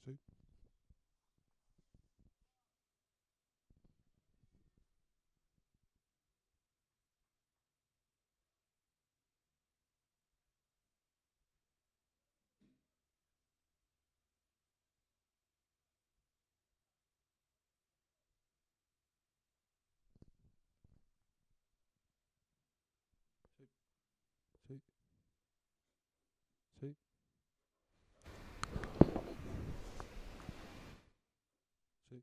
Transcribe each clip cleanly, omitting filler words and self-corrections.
Sí. Sí. Sí. Sí.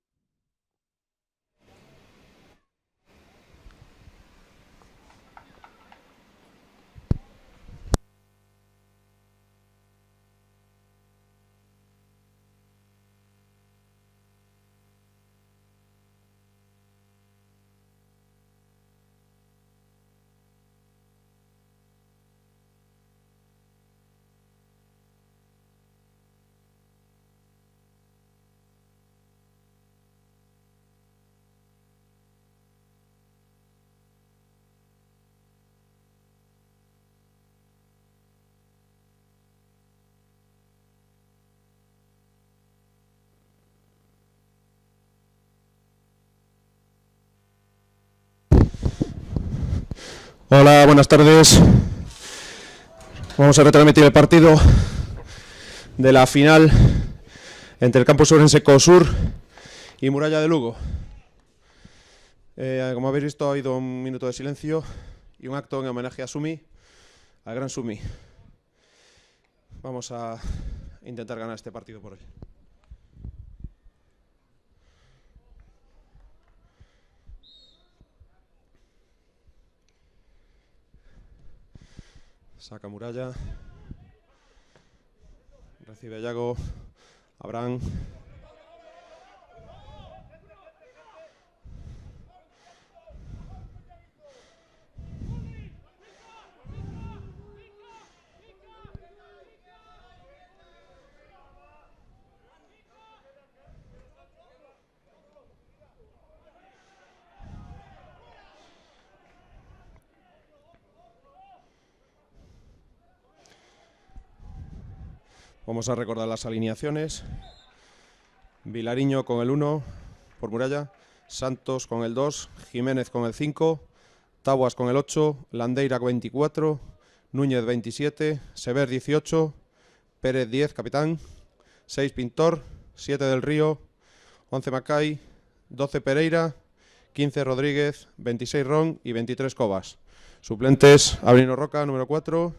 Hola, buenas tardes. Vamos a retransmitir el partido de la final entre el Campus Ourense Cosur y Muralla de Lugo. Como habéis visto, ha habido un minuto de silencio y un acto en homenaje a Sumi, al gran Sumi. Vamos a intentar ganar este partido por hoy. Saca Muralla. Recibe Yago. Abraham. Vamos a recordar las alineaciones. Vilariño con el 1 por Muralla. Santos con el 2. Jiménez con el 5. Taguas con el 8. Landeira con 24. Núñez 27. Sever 18. Pérez 10, capitán. 6 Pintor. 7 Del Río. 11 Macay. 12 Pereira. 15 Rodríguez. 26 Ron y 23 Cobas. Suplentes: Abrino Roca, número 4.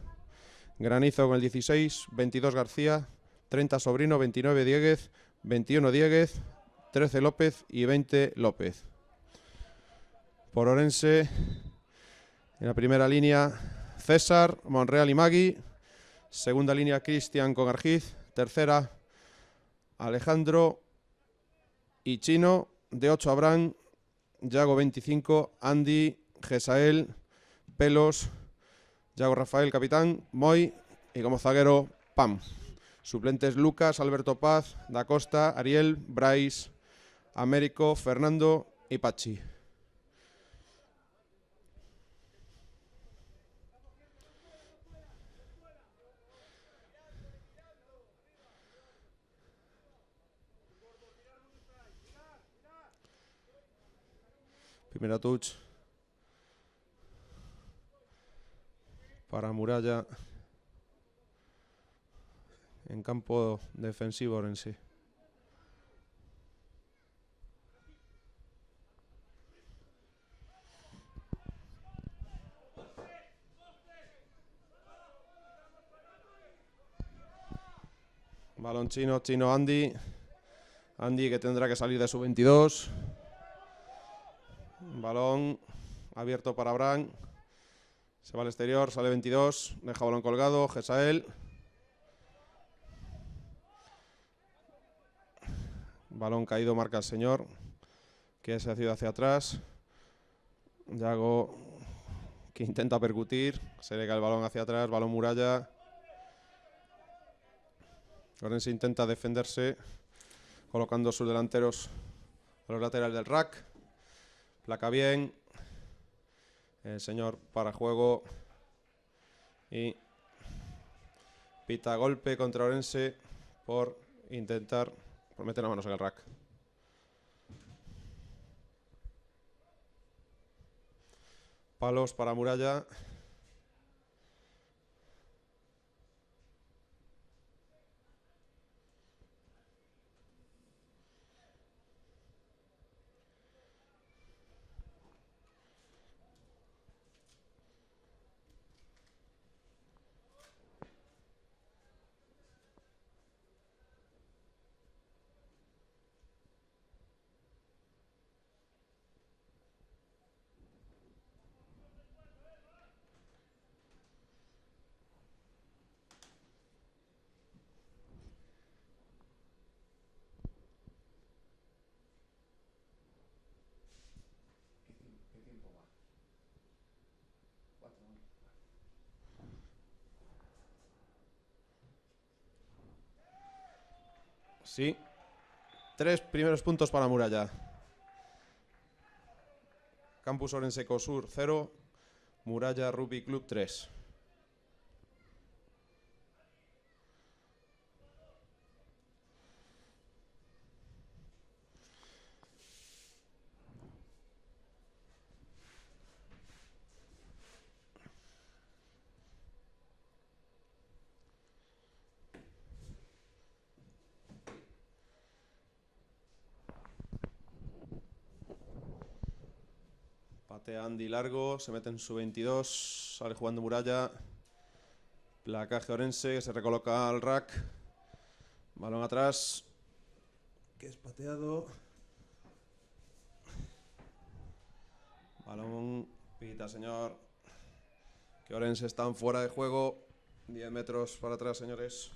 Granizo con el 16. 22 García. 30 Sobrino. 29 Dieguez. 21 Dieguez. 13 López y 20 López. Por Ourense, en la primera línea, César, Monreal y Magui. Segunda línea, Cristian con Argiz. Tercera, Alejandro y Chino. De 8, Abraham. Yago 25, Andy, Gesael, Pelos, Yago Rafael, capitán, Moy y como zaguero, Pam. Suplentes: Lucas, Alberto Paz, Da Costa, Ariel, Bryce, Américo, Fernando y Pachi. Primera touch para Muralla en campo defensivo Ourense. Balón Chino, Chino Andy. Andy, que tendrá que salir de su 22. Balón abierto para Abraham. Se va al exterior, sale 22. Deja balón colgado, Gesael. Balón caído, marca el señor, que se ha ido hacia atrás. Yago, que intenta percutir. Se le cae el balón hacia atrás. Balón Muralla. Ourense intenta defenderse colocando sus delanteros a los laterales del rack. Placa bien. El señor para juego y pita golpe contra Ourense por intentar por meter las manos en el rack. Palos para Muralla. Sí. 3 primeros puntos para Muralla. Campus Orense Cosur 0. Muralla Rugby Club 3. Patea Andy largo, se mete en su 22, sale jugando Muralla. Placaje Orense, que se recoloca al rack. Balón atrás, que es pateado. Balón, pita señor. Que Orense están fuera de juego. 10 metros para atrás, señores.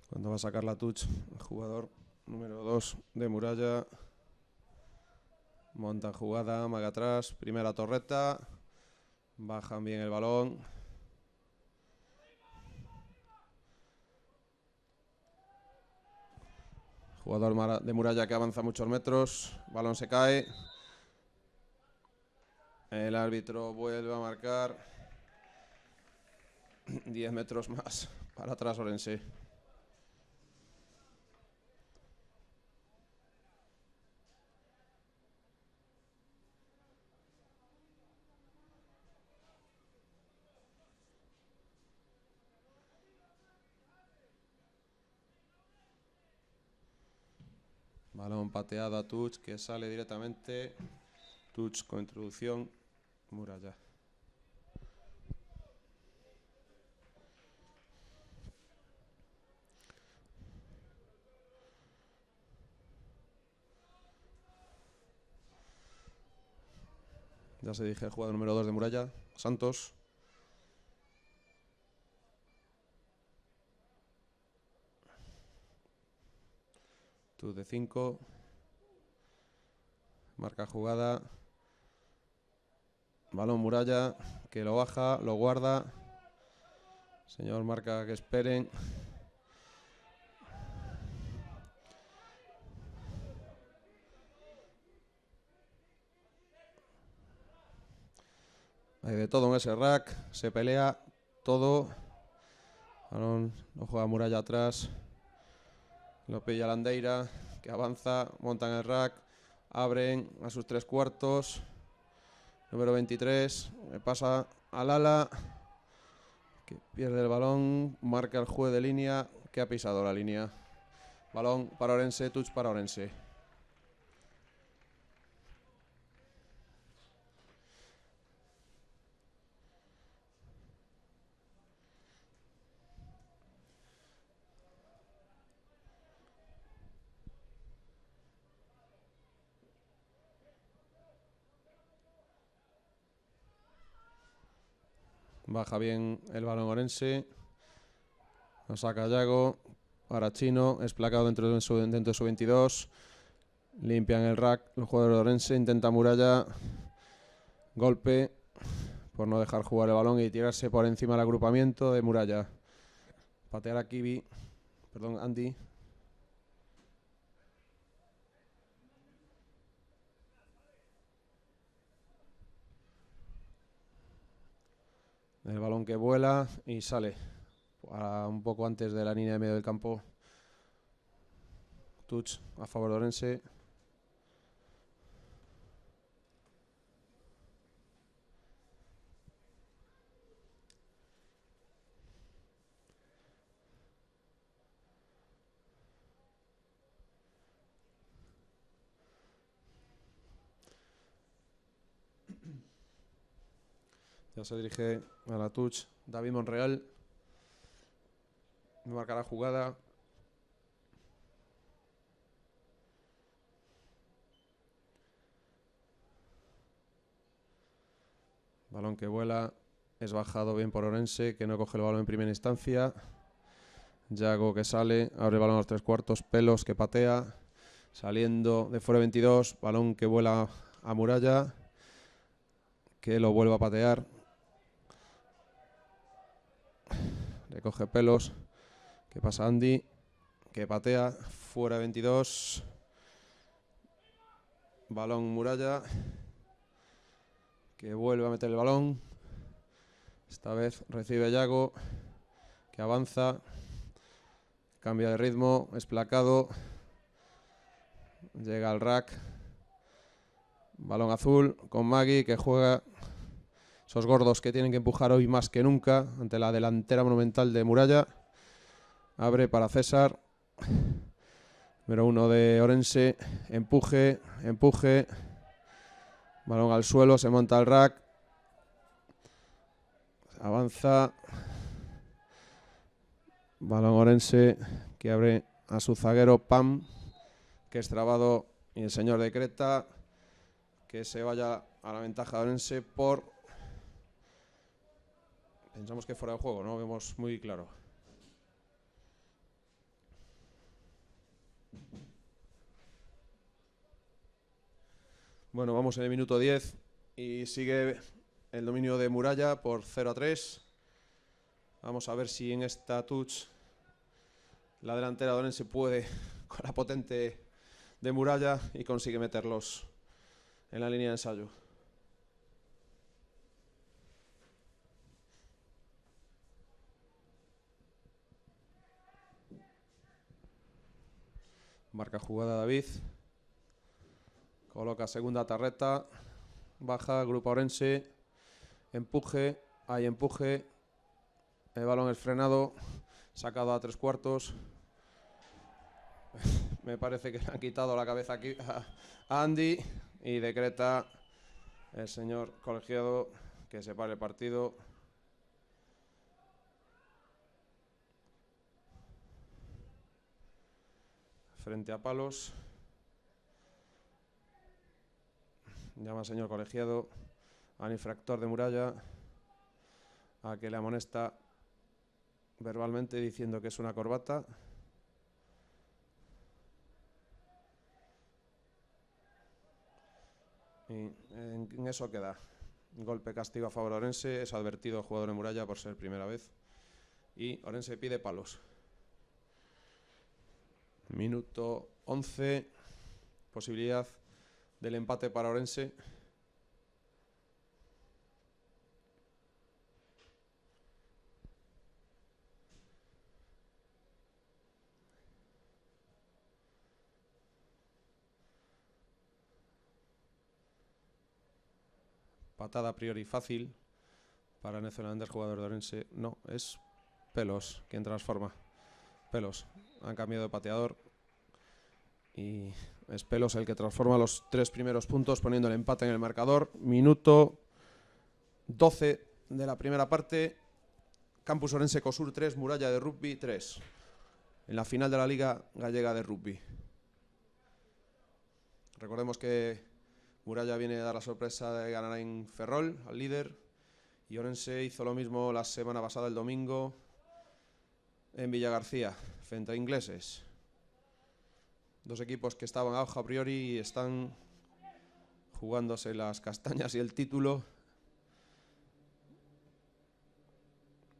Cuando va a sacar la touch, el jugador número 2 de Muralla. Monta jugada, maga atrás, primera torreta. Bajan bien el balón. Jugador de Muralla que avanza muchos metros. Balón se cae. El árbitro vuelve a marcar. 10 metros más para atrás Orense. Balón pateado a touch que sale directamente. Touch con introducción. Muralla. Ya se dirige el jugador número 2 de Muralla, Santos. Touch de 5. Marca jugada. Balón Muralla, que lo baja, lo guarda. Señor marca que esperen. Hay de todo en ese rack. Se pelea todo. Balón lo juega Muralla atrás. Lo pilla Landeira, que avanza, montan el rack. Abren a sus 3/4. Número 23, pasa al ala, que pierde el balón, marca el juez de línea, que ha pisado la línea. Balón para Orense, touch para Orense. Baja bien el balón Orense. Lo saca Yago. Para Chino. Es placado dentro de su 22. Limpian el rack. Los jugadores de Orense. Intenta Muralla. Golpe. Por no dejar jugar el balón y tirarse por encima del agrupamiento de Muralla. Patear a Kiwi. Perdón, Andy. El balón que vuela y sale un poco antes de la línea de medio del campo. Touch a favor de Orense. Ya se dirige a la touch David Monreal. Marca la jugada. Balón que vuela. Es bajado bien por Orense, que no coge el balón en primera instancia. Yago que sale. Abre el balón a los 3/4. Pelos que patea. Saliendo de fuera 22. Balón que vuela a Muralla. Que lo vuelve a patear. Le coge Pelos. Que pasa Andy. Que patea. Fuera 22. Balón Muralla. Que vuelve a meter el balón. Esta vez recibe Yago. Que avanza. Cambia de ritmo. Es placado. Llega al rack. Balón azul con Magui, que juega. Esos gordos que tienen que empujar hoy más que nunca ante la delantera monumental de Muralla. Abre para César. Número 1 de Orense. Empuje, empuje. Balón al suelo, se monta el rack. Avanza. Balón Orense, que abre a su zaguero Pam, que es trabado, y el señor decreta que se vaya a la ventaja de Orense por... Pensamos que fuera de juego, no vemos muy claro. Bueno, vamos en el minuto 10 y sigue el dominio de Muralla por 0-3. Vamos a ver si en esta touch la delantera de Orense puede con la potente de Muralla y consigue meterlos en la línea de ensayo. Marca jugada David. Coloca segunda tarreta. Baja, grupo Orense. Empuje. Hay empuje. El balón es frenado. Sacado a 3/4. Me parece que le han quitado la cabeza aquí a Andy. Y decreta el señor colegiado que se pare el partido. Frente a palos. Llama al señor colegiado al infractor de Muralla a que le amonesta verbalmente diciendo que es una corbata. Y en eso queda. Golpe castigo a favor de Orense. Es advertido el jugador de Muralla por ser primera vez. Y Orense pide palos. Minuto 11. Posibilidad del empate para Orense. Patada a priori fácil para Neozelandés, jugador de Orense. No, es Pelos quien transforma. Pelos. Han cambiado de pateador. Y es Pelos el que transforma los 3 primeros puntos, poniendo el empate en el marcador. Minuto 12 de la primera parte. Campus Orense Cosur 3, Muralla de Rugby 3. En la final de la Liga Gallega de Rugby. Recordemos que Muralla viene a dar la sorpresa de ganar en Ferrol, al líder. Y Orense hizo lo mismo la semana pasada, el domingo, en Villagarcía, frente a Ingleses. Dos equipos que estaban abajo a priori y están jugándose las castañas y el título.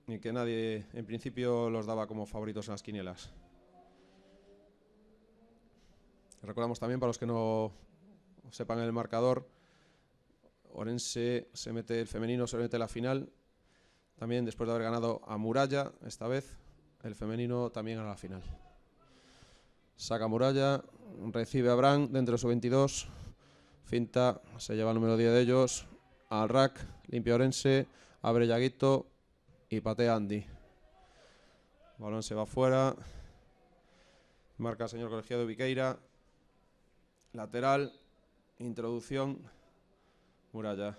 Y que nadie, en principio, los daba como favoritos en las quinielas. Recordamos también, para los que no sepan el marcador, Orense se mete, el femenino se mete a la final. También después de haber ganado a Muralla, esta vez, el femenino también a la final. Saca Muralla, recibe a Bran dentro de su 22. Finta, se lleva el número 10 de ellos. Al rack, limpia Orense, abre Yaguito y patea Andy. El balón se va fuera. Marca el señor colegiado Viqueira. Lateral, introducción, Muralla.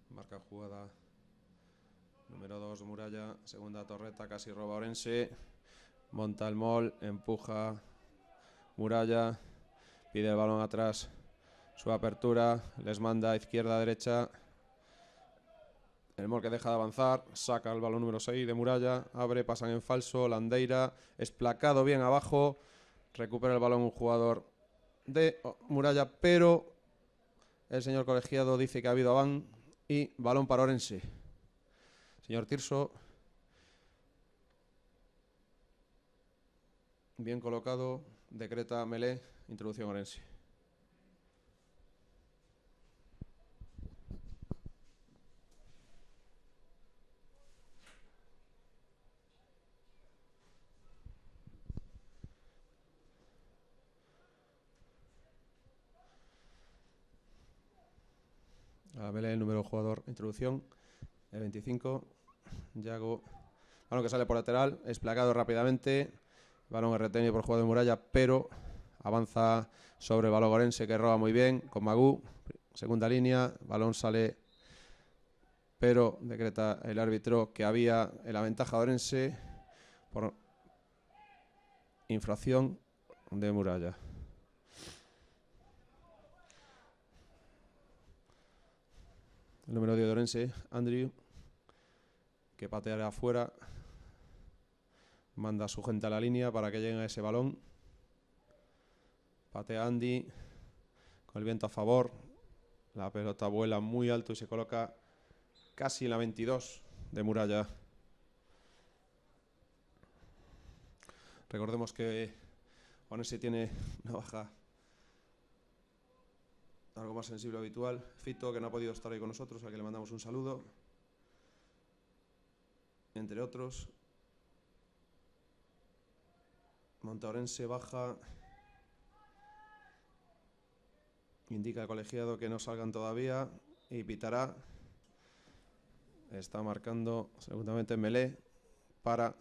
Marca jugada número 2, Muralla. Segunda torreta, casi roba Orense. Monta el mol, empuja Muralla. Pide el balón atrás. Su apertura, les manda izquierda, derecha. El mol que deja de avanzar. Saca el balón número 6 de Muralla. Abre, pasan en falso. Landeira, esplacado bien abajo. Recupera el balón un jugador de Muralla, pero el señor colegiado dice que ha habido aván. Y balón para Orense. Señor Tirso. Bien colocado. Decreta Melé. Introducción Orense. A Melé, el número jugador. Introducción. El 25. Yago. Balón que sale por lateral. Esplacado rápidamente. Balón retenido por jugador de Muralla, pero avanza sobre el balón Orense, que roba muy bien con Magú. Segunda línea. Balón sale, pero decreta el árbitro que había en la ventaja de Orense por infracción de Muralla. El número 10 de Orense, Andrew, que pateará afuera. Manda a su gente a la línea para que llegue a ese balón. Patea Andy con el viento a favor. La pelota vuela muy alto y se coloca casi en la 22 de Muralla. Recordemos que Orense tiene una baja algo más sensible habitual. Fito, que no ha podido estar hoy con nosotros, al que le mandamos un saludo. Entre otros. Monta Orense, baja. Indica al colegiado que no salgan todavía. Y pitará. Está marcando seguramente Melé para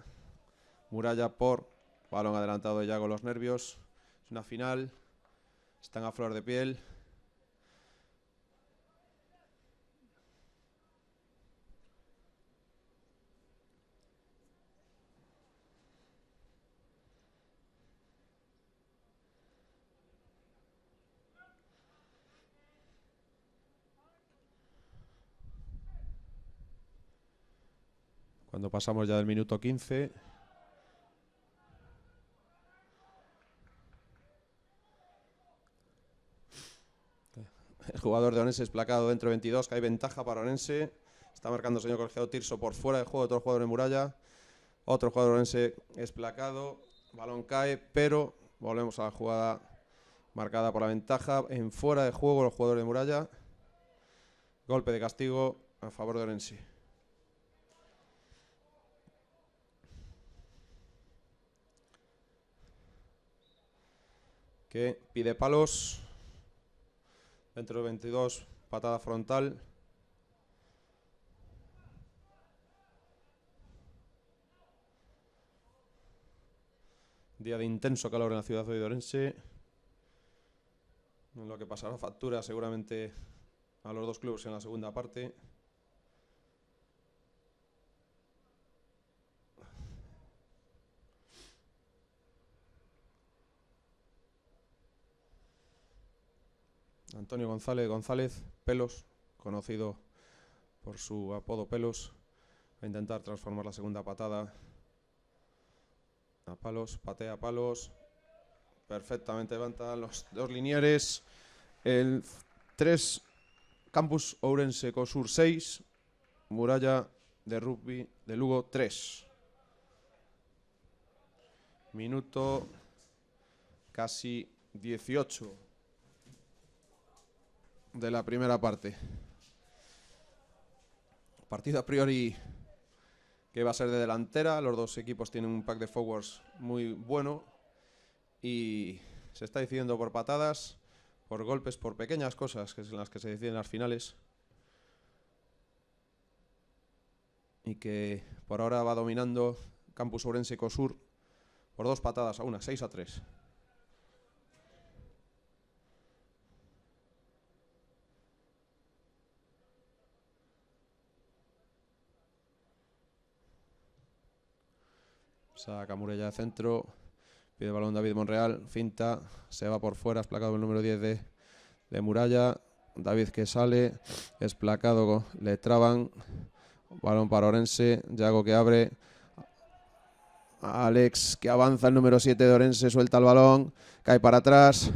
Muralla por balón adelantado de Yago, los nervios. Es una final. Están a flor de piel. Cuando pasamos ya del minuto 15. El jugador de Orense es placado dentro de 22, que hay ventaja para Orense. Está marcando el señor colegiado Tirso por fuera de juego. Otro jugador en Muralla. Otro jugador de Orense es placado. Balón cae, pero volvemos a la jugada marcada por la ventaja. En fuera de juego los jugadores de Muralla. Golpe de castigo a favor de Orense. Que pide palos. Dentro de 22, patada frontal. Día de intenso calor en la ciudad de Orense. En lo que pasará factura seguramente a los dos clubes en la segunda parte. Antonio González, Pelos, conocido por su apodo Pelos, va a intentar transformar la segunda patada a palos, patea a palos, perfectamente levantan los dos linieres. El 3, Campus Ourense Cosur 6, Muralla de Rugby de Lugo 3. Minuto casi 18 de la primera parte. Partido a priori que va a ser de delantera. Los dos equipos tienen un pack de forwards muy bueno y se está decidiendo por patadas, por golpes, por pequeñas cosas, que es en las que se deciden las finales, y que por ahora va dominando Campus Ourense Cosur por 2 patadas a 1, 6-3. Saca Muralla de centro, pide el balón David Monreal, finta, se va por fuera, es placado el número 10 de Muralla. David que sale, es placado, le traban, balón para Ourense, Yago que abre, Alex que avanza, el número 7 de Ourense, suelta el balón, cae para atrás,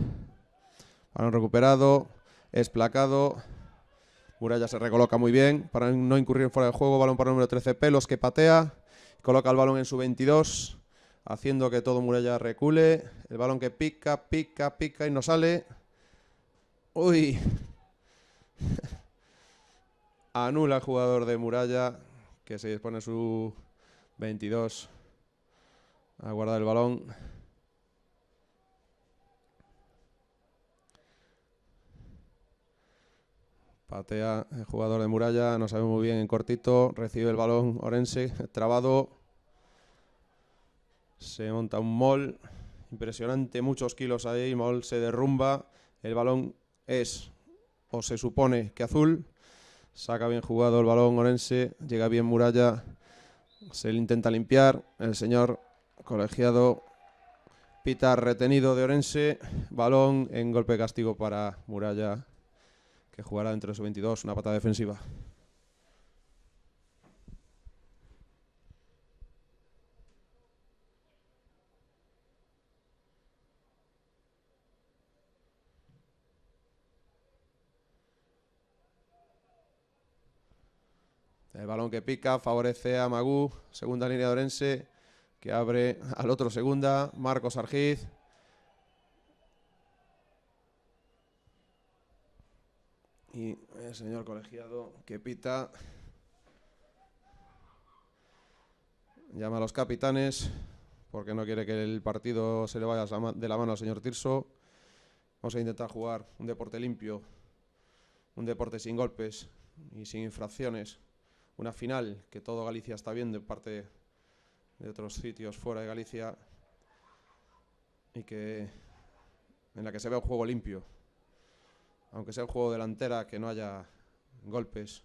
balón recuperado, es placado, Muralla se recoloca muy bien para no incurrir fuera de juego, balón para el número 13 Pelos que patea, coloca el balón en su 22, haciendo que todo Muralla recule. El balón que pica y no sale. Uy. Anula el jugador de Muralla, que se dispone su 22 a guardar el balón. Patea el jugador de Muralla, no sabe muy bien, en cortito. Recibe el balón Ourense, trabado. Se monta un mol. Impresionante, muchos kilos ahí. Mol se derrumba. El balón es, o se supone que azul. Saca bien jugado el balón Ourense. Llega bien Muralla. Se le intenta limpiar. El señor colegiado pita retenido de Ourense. Balón en golpe de castigo para Muralla, que jugará dentro de su 22, una patada defensiva. El balón que pica favorece a Magú, segunda línea de Ourense, que abre al otro segunda, Marcos Argiz. Y el señor colegiado que pita. Llama a los capitanes porque no quiere que el partido se le vaya de la mano al señor Tirso. Vamos a intentar jugar un deporte limpio, un deporte sin golpes y sin infracciones. Una final que todo Galicia está viendo en parte de otros sitios fuera de Galicia, y que en la que se vea un juego limpio, aunque sea un juego delantera, que no haya golpes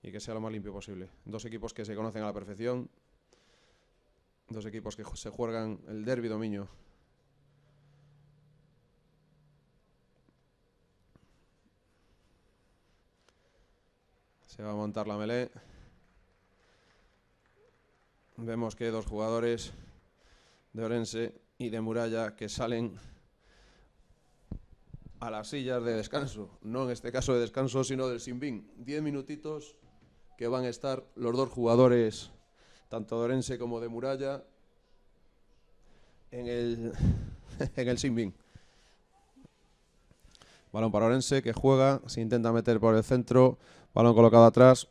y que sea lo más limpio posible. Dos equipos que se conocen a la perfección, dos equipos que se juegan el derbi dominio. Se va a montar la melee. Vemos que hay dos jugadores de Ourense y de Muralla que salen a las sillas de descanso. No en este caso de descanso, sino del Simbín. 10 minutitos que van a estar los dos jugadores, tanto de Ourense como de Muralla, en el Simbín. Balón para Ourense, que juega, se intenta meter por el centro, balón colocado atrás,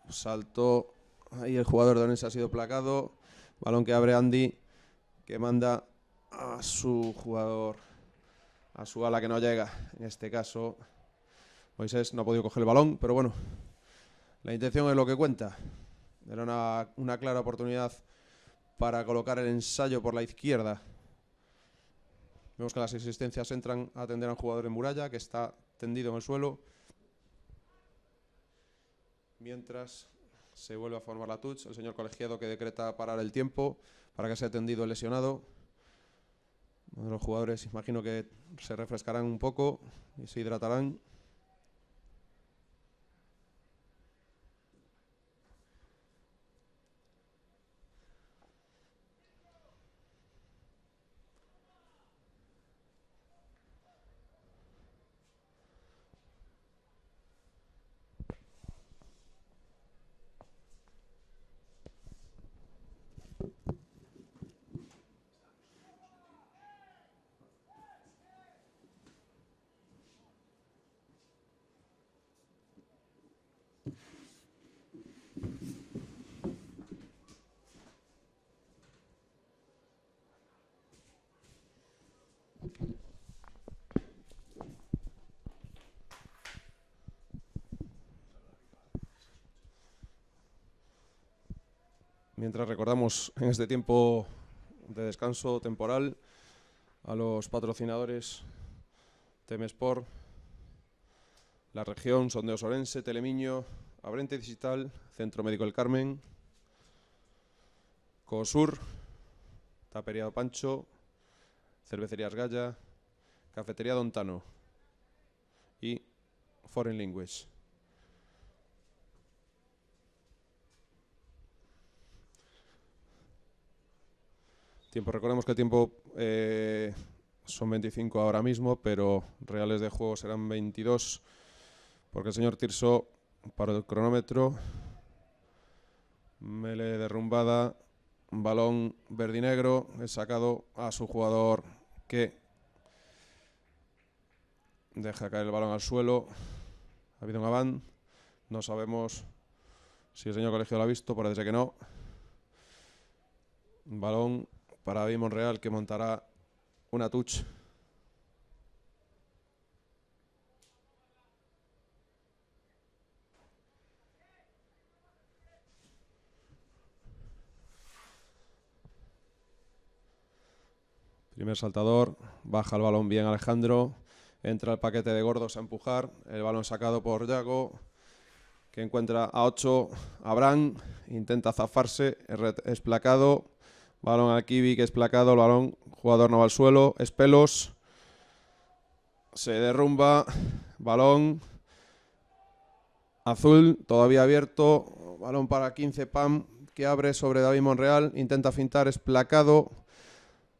saltó ahí el jugador de Ourense, ha sido placado, balón que abre Andy, que manda a su jugador, a su ala que no llega. En este caso Moisés no ha podido coger el balón, pero bueno, la intención es lo que cuenta. Era una clara oportunidad para colocar el ensayo por la izquierda Vemos que las asistencias entran a atender a un jugador en Muralla que está tendido en el suelo. Mientras se vuelve a formar la touch, el señor colegiado que decreta parar el tiempo para que sea atendido el lesionado. Los jugadores imagino que se refrescarán un poco y se hidratarán. Mientras recordamos en este tiempo de descanso temporal a los patrocinadores Temesport, La Región, Sondeos Orense, Telemiño, Abrente Digital, Centro Médico El Carmen, Cosur, Tapería Pancho, Cervecerías Galla, Cafetería Don Tano y Foreign Language. Recordemos que el tiempo son 25 ahora mismo, pero reales de juego serán 22, porque el señor Tirso para el cronómetro. Mele derrumbada, balón verdinegro, es sacado a su jugador que deja caer el balón al suelo. Ha habido un avance, no sabemos si el señor colegiado lo ha visto, parece que no. Balón para David Monreal, que montará una touch. Primer saltador, baja el balón bien Alejandro, entra el paquete de gordos a empujar, el balón sacado por Yago, que encuentra a 8, Abraham, intenta zafarse, es placado, balón a Kiwi, que es placado, el balón, jugador no va al suelo, es Pelos, se derrumba, balón azul, todavía abierto, balón para 15, Pam, que abre sobre David Monreal, intenta fintar, es placado,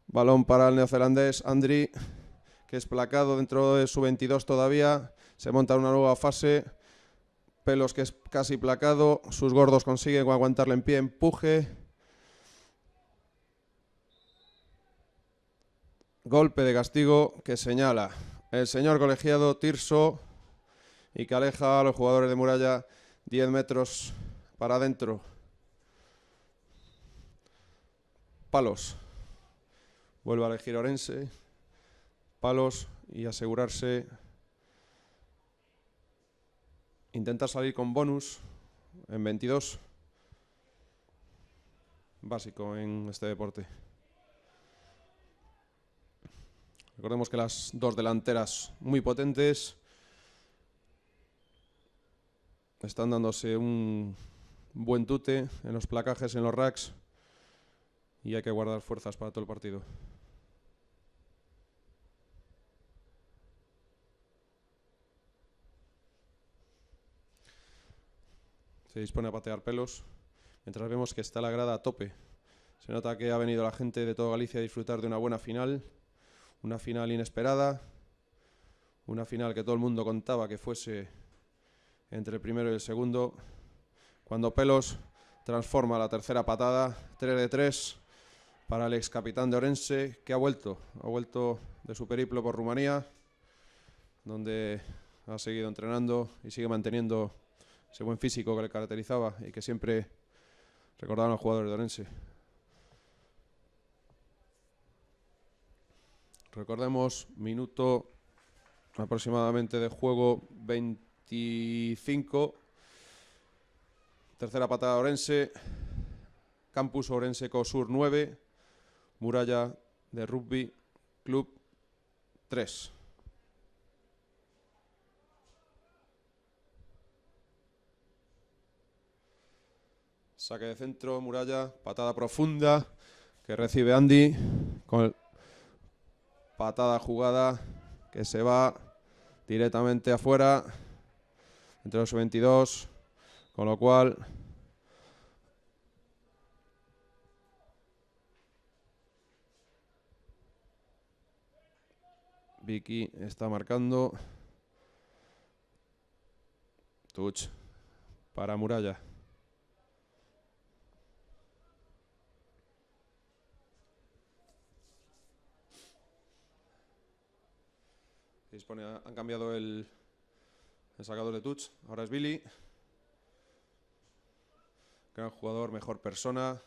balón para el neozelandés Andri, que es placado dentro de su 22 todavía, se monta una nueva fase, Pelos, que es casi placado, sus gordos consiguen aguantarle en pie, empuje, golpe de castigo que señala el señor colegiado Tirso y que aleja a los jugadores de Muralla 10 metros para adentro. Palos. Vuelve a elegir Orense. Palos y asegurarse. Intentar salir con bonus en 22. Básico en este deporte. Recordemos que las dos delanteras muy potentes están dándose un buen tute en los placajes, en los racks, y hay que guardar fuerzas para todo el partido. Se dispone a patear Pelos, mientras vemos que está la grada a tope. Se nota que ha venido la gente de toda Galicia a disfrutar de una buena final, una final inesperada, una final que todo el mundo contaba que fuese entre el primero y el segundo, cuando Pelos transforma la tercera patada, 3-3 para el ex capitán de Orense, que ha vuelto de su periplo por Rumanía, donde ha seguido entrenando y sigue manteniendo ese buen físico que le caracterizaba y que siempre recordaban los jugadores de Orense. Recordemos, minuto aproximadamente de juego 25. Tercera patada de Orense. Campus Orense Cosur 9. Muralla de Rugby Club 3. Saque de centro, Muralla, patada profunda que recibe Andy, con patada jugada que se va directamente afuera, entre los 22, con lo cual Vicky está marcando. Touch para Muralla. Han cambiado el sacador de touch. Ahora es Billy. Gran jugador, mejor persona.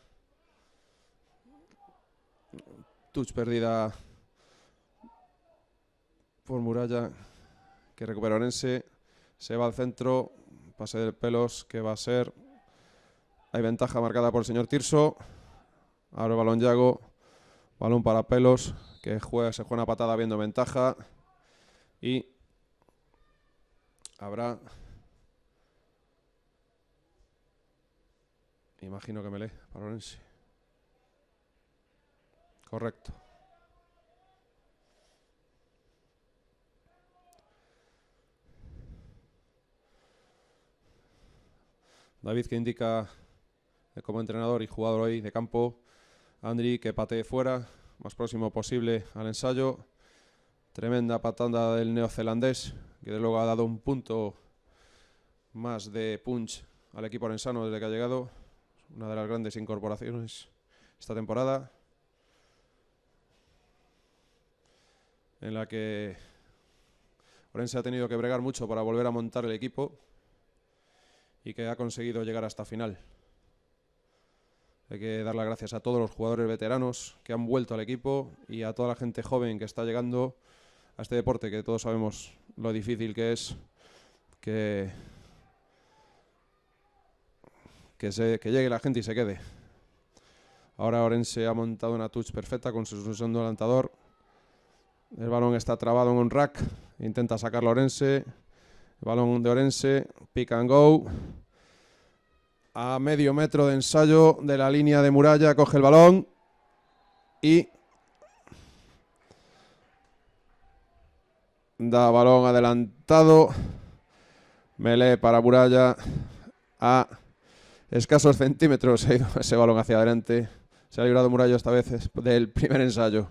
Touch perdida por Muralla, que recupera Orense. Se va al centro. Pase de Pelos, que va a ser. Hay ventaja marcada por el señor Tirso. Abre el balón Yago. Balón para Pelos, que se juega una patada viendo ventaja. Y habrá, imagino que melee para Orense. Correcto. David, que indica como entrenador y jugador hoy de campo. Andri, que patee fuera, más próximo posible al ensayo. Tremenda patada del neozelandés, que de luego ha dado un punto más de punch al equipo orensano desde que ha llegado. Una de las grandes incorporaciones esta temporada, en la que Orense ha tenido que bregar mucho para volver a montar el equipo y que ha conseguido llegar hasta final. Hay que dar las gracias a todos los jugadores veteranos que han vuelto al equipo y a toda la gente joven que está llegando a este deporte, que todos sabemos lo difícil que es que llegue la gente y se quede. Ahora Orense ha montado una touch perfecta con su segundo adelantador. El balón está trabado en un rack. Intenta sacarlo Orense. El balón de Orense. Pick and go. A medio metro de ensayo de la línea de Muralla. Coge el balón. Y da balón adelantado. Melee para Muralla. A escasos centímetros se ha ido ese balón hacia adelante. Se ha librado Muralla esta vez del primer ensayo.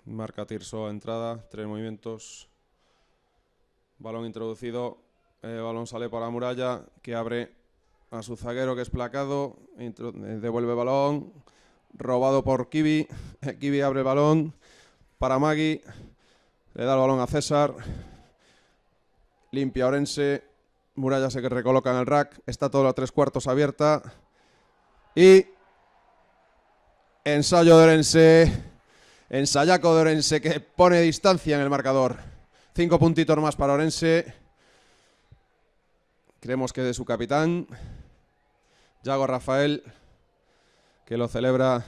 Marca Tirso a entrada, 3 movimientos. Balón introducido. El balón sale para Muralla, que abre a su zaguero, que es placado. Devuelve balón. Robado por Kiwi. Kiwi abre el balón para Magui. Le da el balón a César. Limpia Orense. Muralla se recoloca en el rack. Está todo a 3/4 abierta. Y ensayo de Orense. Ensayaco de Orense, que pone distancia en el marcador. 5 puntitos más para Orense. Creemos que de su capitán, Yago Rafael, que lo celebra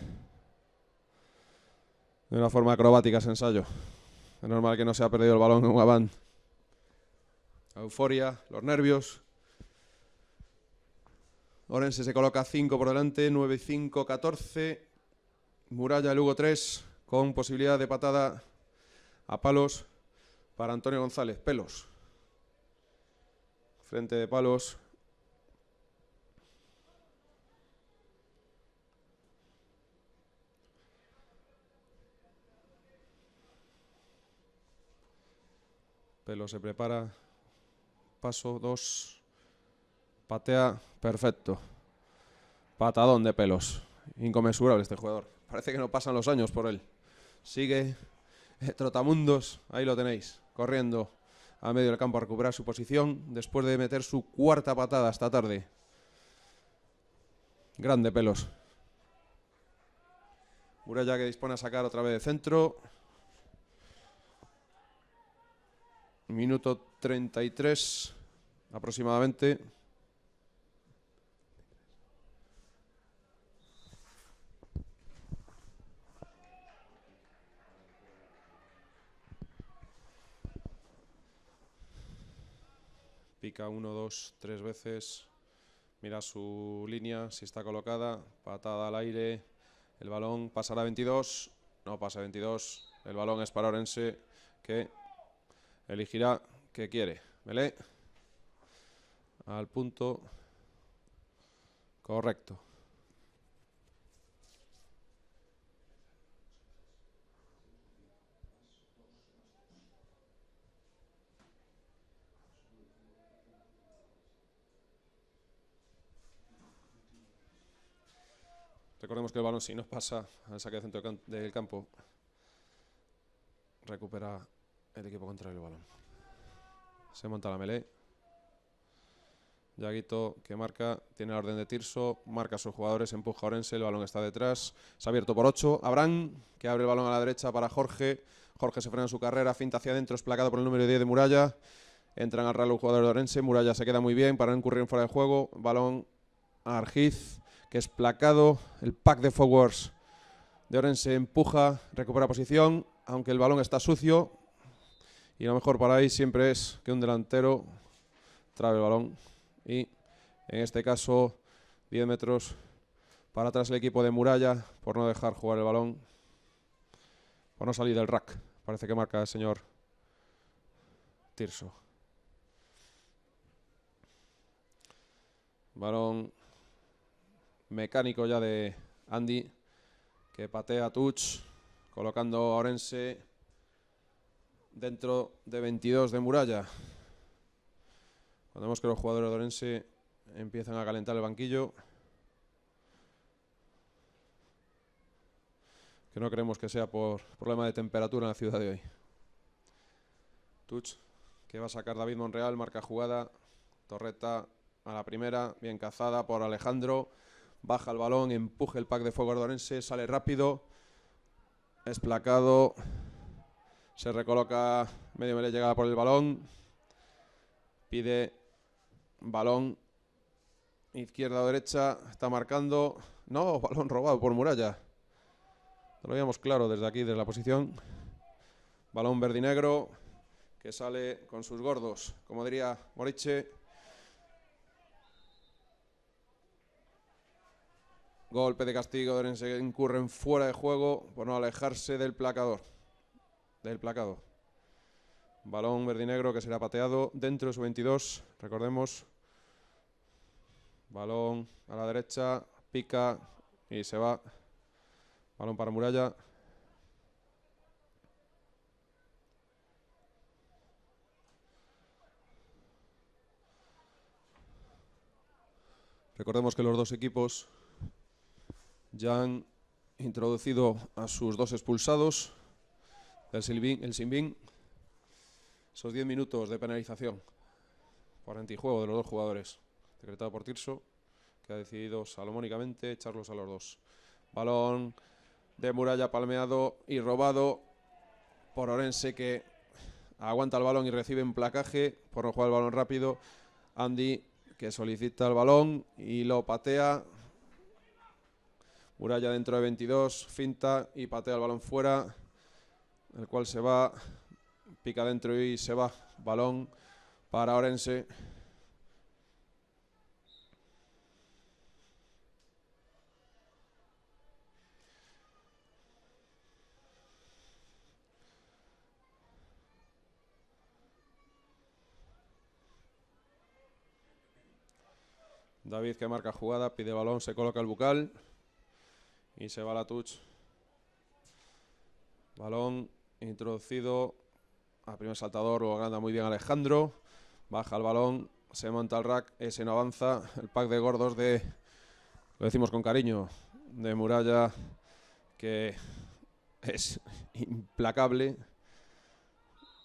de una forma acrobática ese ensayo. Es normal que no se ha perdido el balón en Gabán. La euforia, los nervios. Orense se coloca 5 por delante, 9-5, 14. Muralla, Lugo 3. Con posibilidad de patada a palos para Antonio González. Pelos. Frente de palos. Pelos se prepara. Paso 2. Patea. Perfecto. Patadón de Pelos. Inconmensurable este jugador. Parece que no pasan los años por él. Sigue Trotamundos, ahí lo tenéis, corriendo a medio del campo a recuperar su posición después de meter su cuarta patada esta tarde. Grande Pelos. Muralla que dispone a sacar otra vez de centro. Minuto 33 aproximadamente. Pica 1, 2, 3 veces. Mira su línea, si está colocada. Patada al aire. El balón pasará a 22. No pasa a 22. El balón es para Orense, que elegirá qué quiere. Melé. Al punto correcto. Recordemos que el balón, si no pasa al saque de centro del campo, recupera el equipo contrario el balón. Se monta la melé. Yaguito que marca, tiene la orden de Tirso, marca a sus jugadores, empuja a Orense, el balón está detrás, se ha abierto por 8, Abraham que abre el balón a la derecha para Jorge, Jorge se frena en su carrera, finta hacia adentro, es placado por el número 10 de Muralla, entran al reloj los jugadores de Orense, Muralla se queda muy bien para no incurrir en fuera de juego, balón a Argiz, que es placado, el pack de forwards de Orense empuja, recupera posición, aunque el balón está sucio, y lo mejor para ahí siempre es que un delantero trabe el balón. Y en este caso 10 metros para atrás el equipo de Muralla por no dejar jugar el balón, por no salir del rack. Parece que marca el señor Tirso. Balón mecánico ya de Andy, que patea a touch, colocando a Orense dentro de 22 de Muralla. Cuando vemos que los jugadores de Orense empiezan a calentar el banquillo, que no creemos que sea por problema de temperatura en la ciudad de hoy. Touch que va a sacar David Monreal, marca jugada, torreta a la primera, bien cazada por Alejandro, baja el balón, empuje el pack de fuego de Orense, sale rápido, es placado, se recoloca medio melee, llegada por el balón, pide balón izquierda o derecha, está marcando, no, balón robado por Muralla, lo veíamos claro desde aquí, desde la posición, balón verde y negro que sale con sus gordos, como diría Moriche. Golpe de castigo, Orense incurre en fuera de juego por no alejarse del placado. Balón verde y negro que será pateado dentro de su 22, recordemos. Balón a la derecha, pica y se va. Balón para Muralla. Recordemos que los dos equipos ya han introducido a sus dos expulsados, el Simbín, esos 10 minutos de penalización por antijuego de los dos jugadores, decretado por Tirso, que ha decidido salomónicamente echarlos a los dos. Balón de Muralla palmeado y robado por Orense, que aguanta el balón y recibe un placaje por no jugar el balón rápido. Andy que solicita el balón y lo patea. Muralla dentro de 22, finta y patea el balón fuera, el cual se va, pica dentro y se va. Balón para Orense. David que marca jugada, pide balón, se coloca el bucal y se va la touch. Balón introducido al primer saltador, lo gana muy bien Alejandro, baja el balón, se monta el rack, ese no avanza, el pack de gordos de, lo decimos con cariño, de Muralla, que es implacable.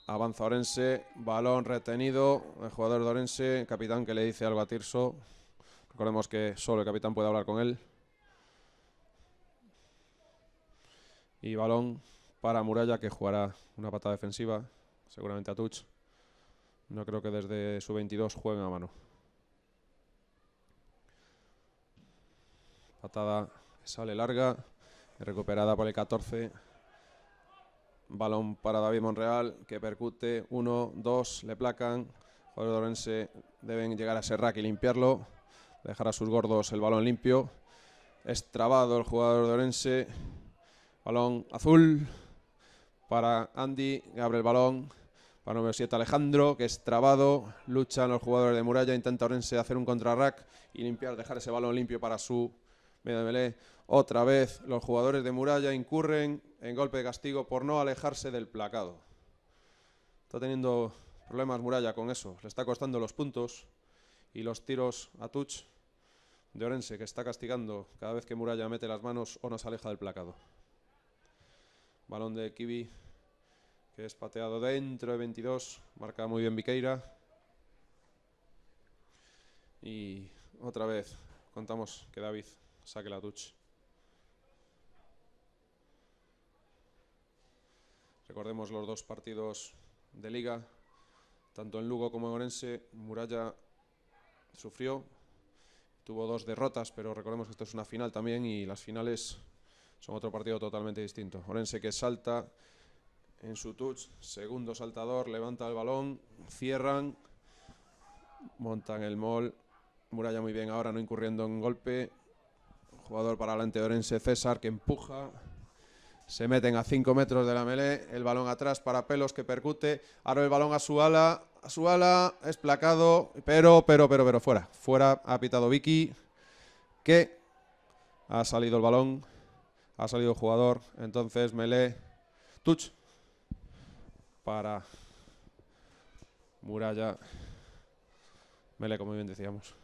Avanza Orense, balón retenido, el jugador de Orense, el capitán que le dice algo a Tirso. Recordemos que solo el capitán puede hablar con él. Y balón para Muralla, que jugará una patada defensiva, seguramente a touch. No creo que desde su 22 jueguen a mano. Patada que sale larga, recuperada por el 14. Balón para David Monreal, que percute. 1, 2, le placan. Jugadores de Orense deben llegar a ese rack y limpiarlo. Dejar a sus gordos el balón limpio. Es trabado el jugador de Orense. Balón azul para Andy, que abre el balón. Para número 7 Alejandro, que es trabado. Luchan los jugadores de Muralla. Intenta Orense hacer un contrarrack y limpiar, dejar ese balón limpio para su medio de melee. Otra vez los jugadores de Muralla incurren en golpe de castigo por no alejarse del placado. Está teniendo problemas Muralla con eso. Le está costando los puntos y los tiros a touch de Orense, que está castigando cada vez que Muralla mete las manos o nos aleja del placado. Balón de Kiwi, que es pateado dentro de 22. Marca muy bien Viqueira. Y otra vez contamos que David saque la touch. Recordemos los dos partidos de liga, tanto en Lugo como en Orense. Muralla sufrió, tuvo 2 derrotas, pero recordemos que esto es una final también y las finales son otro partido totalmente distinto. Orense, que salta en su touch, segundo saltador, levanta el balón, cierran, montan el mall. Muralla muy bien ahora, no incurriendo en golpe. Jugador para adelante de Orense, César, que empuja. Se meten a 5 metros de la melee. El balón atrás para Pelos, que percute. Ahora el balón a su ala. A su ala. Es placado. Pero fuera. Fuera ha pitado Vicky. Que ha salido el balón. Ha salido el jugador. Entonces melee. Touch. Para Muralla. Melee, como bien decíamos.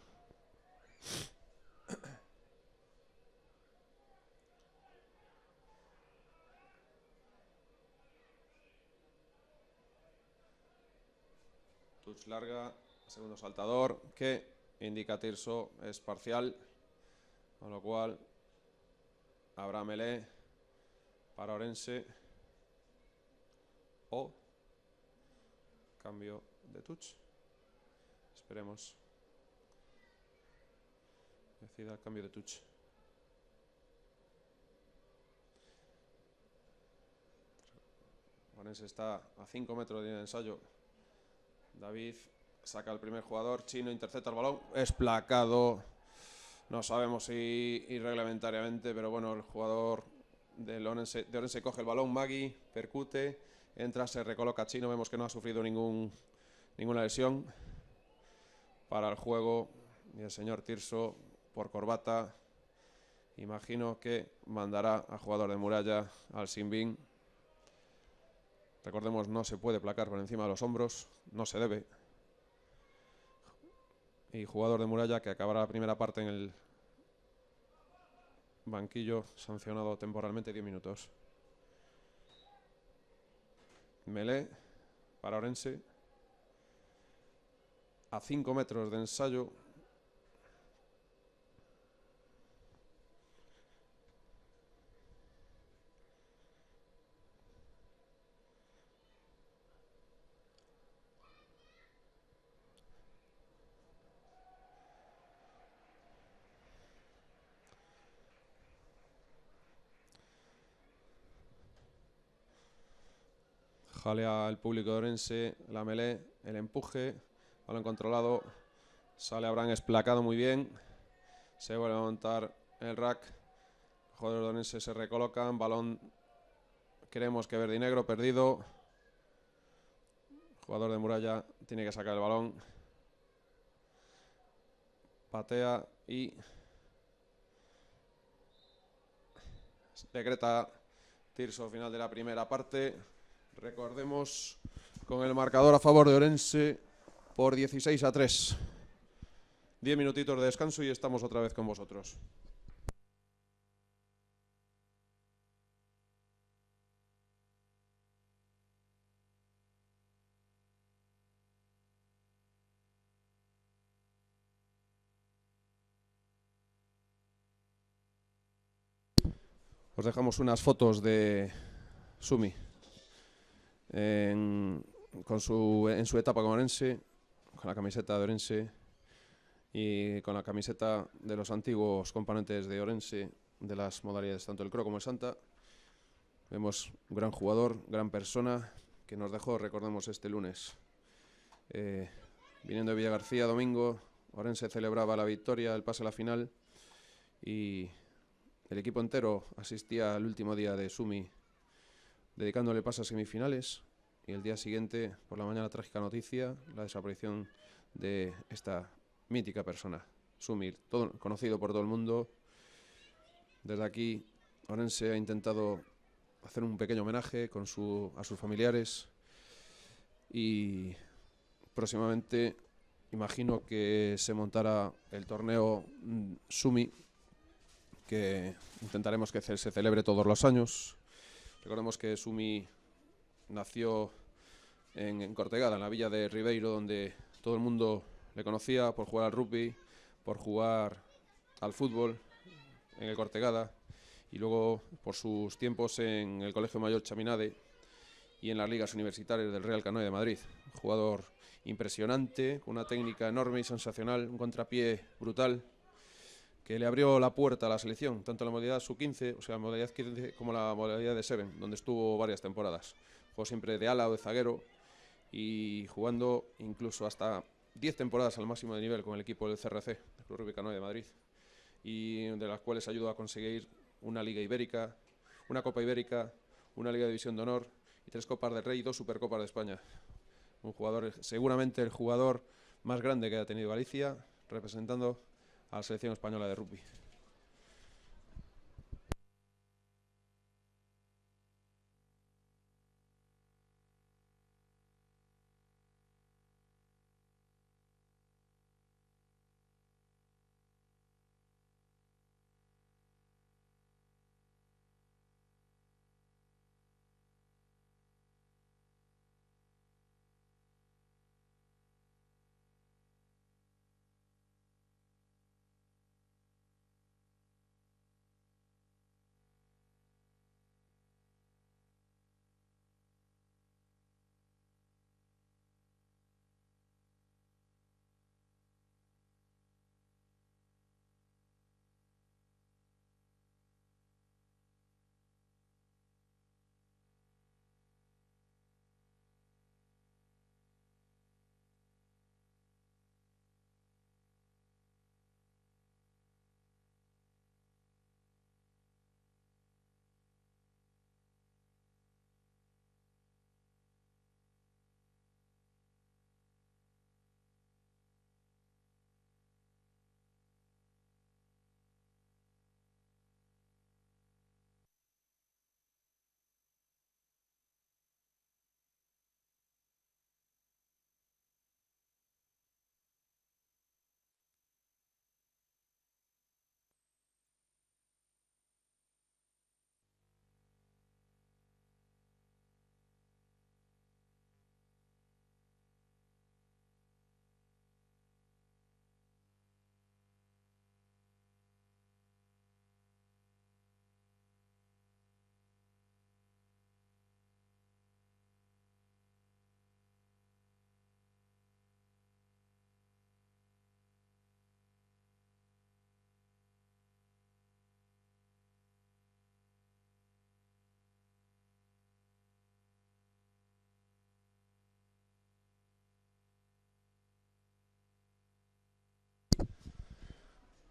Touch larga, segundo saltador, que indica Tirso es parcial, con lo cual habrá melee para Orense o cambio de touch. Esperemos. Decida cambio de touch. Orense está a 5 metros de ensayo. David saca el primer jugador, Chino intercepta el balón, es placado, no sabemos si irreglamentariamente, pero bueno, el jugador de Orense coge el balón, Magui, percute, entra, se recoloca Chino, vemos que no ha sufrido ninguna lesión para el juego, y el señor Tirso por corbata, imagino que mandará al jugador de Muralla al Sinbin. Recordemos, no se puede placar por encima de los hombros, no se debe. Y jugador de Muralla, que acabará la primera parte en el banquillo, sancionado temporalmente 10 minutos. Melee para Orense. A 5 metros de ensayo. Jalea el público de Orense, la melee, el empuje, balón controlado, sale Abraham esplacado muy bien, se vuelve a montar el rack, los jugadores de Orense se recolocan, balón, creemos que verde y negro, perdido, el jugador de Muralla tiene que sacar el balón, patea y decreta Tirso final de la primera parte. Recordemos, con el marcador a favor de Orense por 16-3. 10 minutitos de descanso y estamos otra vez con vosotros. os dejamos unas fotos de Sumi en su etapa con Orense, con la camiseta de Orense y con la camiseta de los antiguos componentes de Orense de las modalidades tanto el Cro como el Santa. Vemos un gran jugador, gran persona que nos dejó, recordemos, este lunes. Viniendo de Villagarcía domingo, Orense celebraba la victoria, el pase a la final y el equipo entero asistía al último día de Sumi dedicándole pase a semifinales y el día siguiente, por la mañana, trágica noticia, la desaparición de esta mítica persona, Sumi, conocido por todo el mundo. Desde aquí, Orense ha intentado hacer un pequeño homenaje a sus familiares y próximamente imagino que se montará el torneo Sumi, que intentaremos que se celebre todos los años. Recordemos que Sumi nació en Cortegada, en la villa de Ribeiro, donde todo el mundo le conocía por jugar al rugby, por jugar al fútbol en el Cortegada y luego por sus tiempos en el Colegio Mayor Chaminade y en las ligas universitarias del Real Canoe de Madrid. Un jugador impresionante, con una técnica enorme y sensacional, un contrapié brutal que le abrió la puerta a la selección, tanto en la modalidad sub-15, o sea, la modalidad 15 como la modalidad de 7, donde estuvo varias temporadas. Jugó siempre de ala o de zaguero y jugando incluso hasta 10 temporadas al máximo de nivel con el equipo del CRC, el Club Rugby Canoe de Madrid, y de las cuales ayudó a conseguir una Liga Ibérica, una Copa Ibérica, una Liga de División de Honor y 3 Copas del Rey y 2 Supercopas de España. Un jugador, seguramente el jugador más grande que ha tenido Galicia, representando a la selección española de rugby.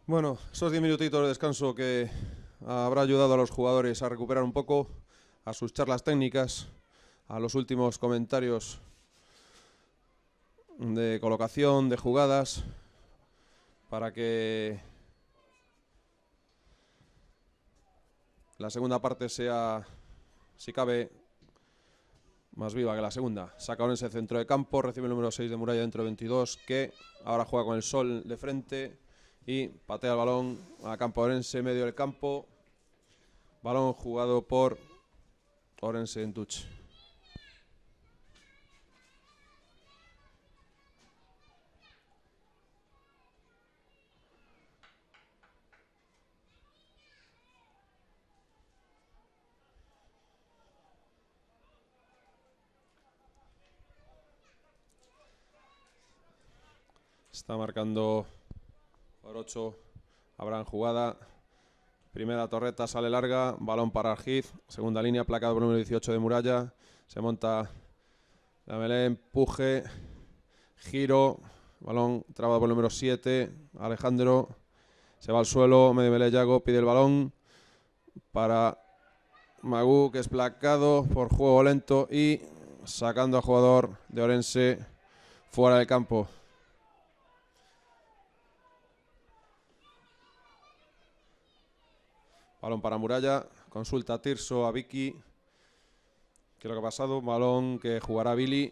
Bueno, esos 10 minutitos de descanso que habrá ayudado a los jugadores a recuperar un poco, a sus charlas técnicas, a los últimos comentarios de colocación, de jugadas, para que la segunda parte sea, si cabe, más viva que la segunda. Saca Orense centro de campo, recibe el número 6 de Muralla dentro de 22, que ahora juega con el sol de frente y patea el balón a campo Orense, medio del campo. Balón jugado por Orense en touch. Está marcando por 8 Abraham jugada. Primera torreta, sale larga, balón para Argiz. Segunda línea, placado por el número 18 de Muralla. Se monta la melee, empuje, giro. Balón trabado por el número 7, Alejandro. Se va al suelo, medio melee Yago, pide el balón para Magú, que es placado por juego lento y sacando al jugador de Orense fuera del campo. Balón para Muralla, consulta a Tirso, a Vicky. ¿Qué es lo que ha pasado? Balón que jugará Billy.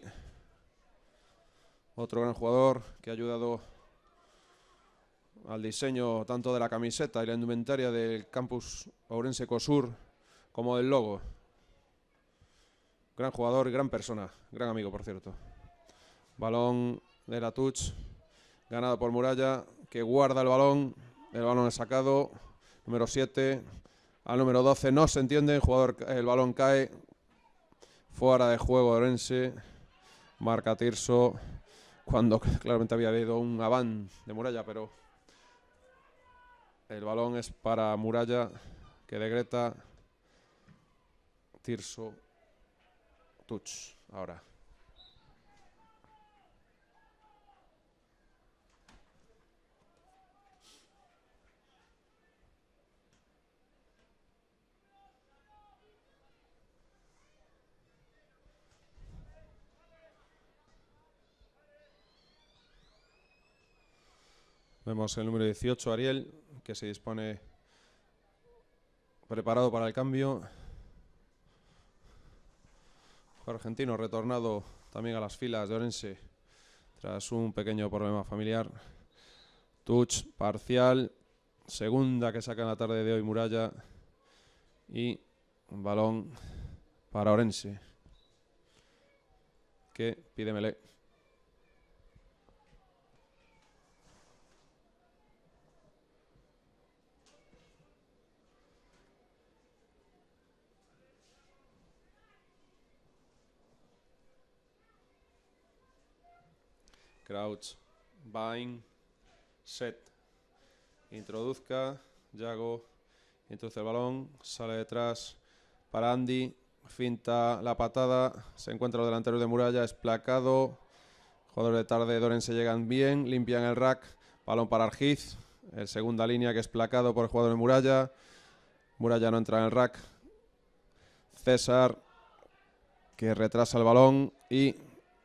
Otro gran jugador que ha ayudado al diseño tanto de la camiseta y la indumentaria del campus Ourense Ecosur como del logo. Gran jugador y gran persona, gran amigo por cierto. Balón de la touch, ganado por Muralla, que guarda el balón es sacado, número 7 al número 12, no se entiende, el balón cae fuera de juego de Orense, marca Tirso, cuando claramente había habido un aván de Muralla, pero el balón es para Muralla, que decreta Tirso touch ahora. Vemos el número 18, Ariel, que se dispone preparado para el cambio. Argentino retornado también a las filas de Orense tras un pequeño problema familiar. Touch parcial, segunda que saca en la tarde de hoy Muralla y un balón para Orense, que pide melee. Crouch, bind, set. Introduzca, Yago, introduce el balón, sale detrás para Andy, finta la patada, se encuentra los delanteros de Muralla, es placado. Jugadores de tarde de Orense llegan bien, limpian el rack, balón para Argiz, el segunda línea que es placado por el jugador de Muralla. Muralla no entra en el rack. César, que retrasa el balón y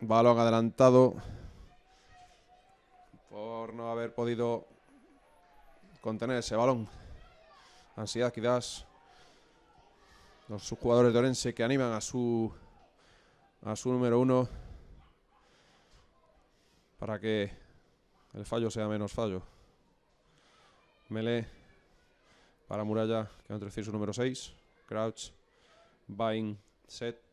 balón adelantado por no haber podido contener ese balón. Ansiedad quizás los jugadores de Orense que animan a su número 1 para que el fallo sea menos fallo. Melee para Muralla, que va a introducir su número 6. Crouch, bind, set.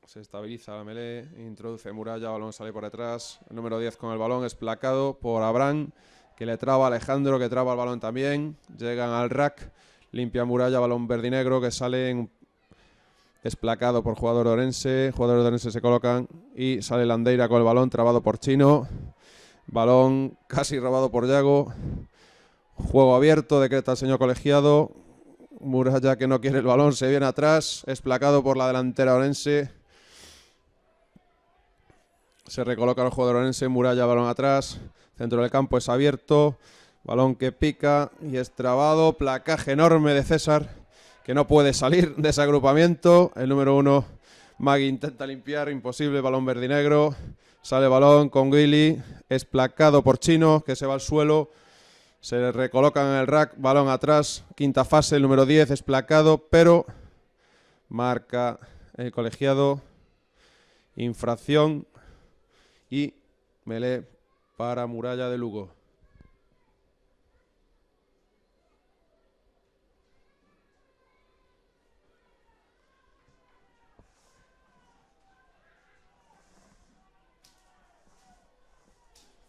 Se estabiliza la melee, introduce Muralla, balón sale por detrás. El número 10 con el balón es placado por Abraham, que le traba a Alejandro, que traba el balón también. Llegan al rack, limpia Muralla, balón verde y negro, que sale desplacado por jugador de Orense. Jugadores de Orense se colocan y sale Landeira con el balón, trabado por Chino. Balón casi robado por Yago. Juego abierto, decreta el señor colegiado. Muralla, que no quiere el balón, se viene atrás, es placado por la delantera Orense. Se recoloca el jugador Orense, Muralla, balón atrás, centro del campo es abierto, balón que pica y es trabado, placaje enorme de César, que no puede salir de ese agrupamiento. El número 1, Magui, intenta limpiar, imposible, balón verde y negro, sale balón con Willy, es placado por Chino, que se va al suelo, se recolocan en el rack, balón atrás, quinta fase, el número 10 es placado, pero marca el colegiado, infracción. Y melee para Muralla de Lugo.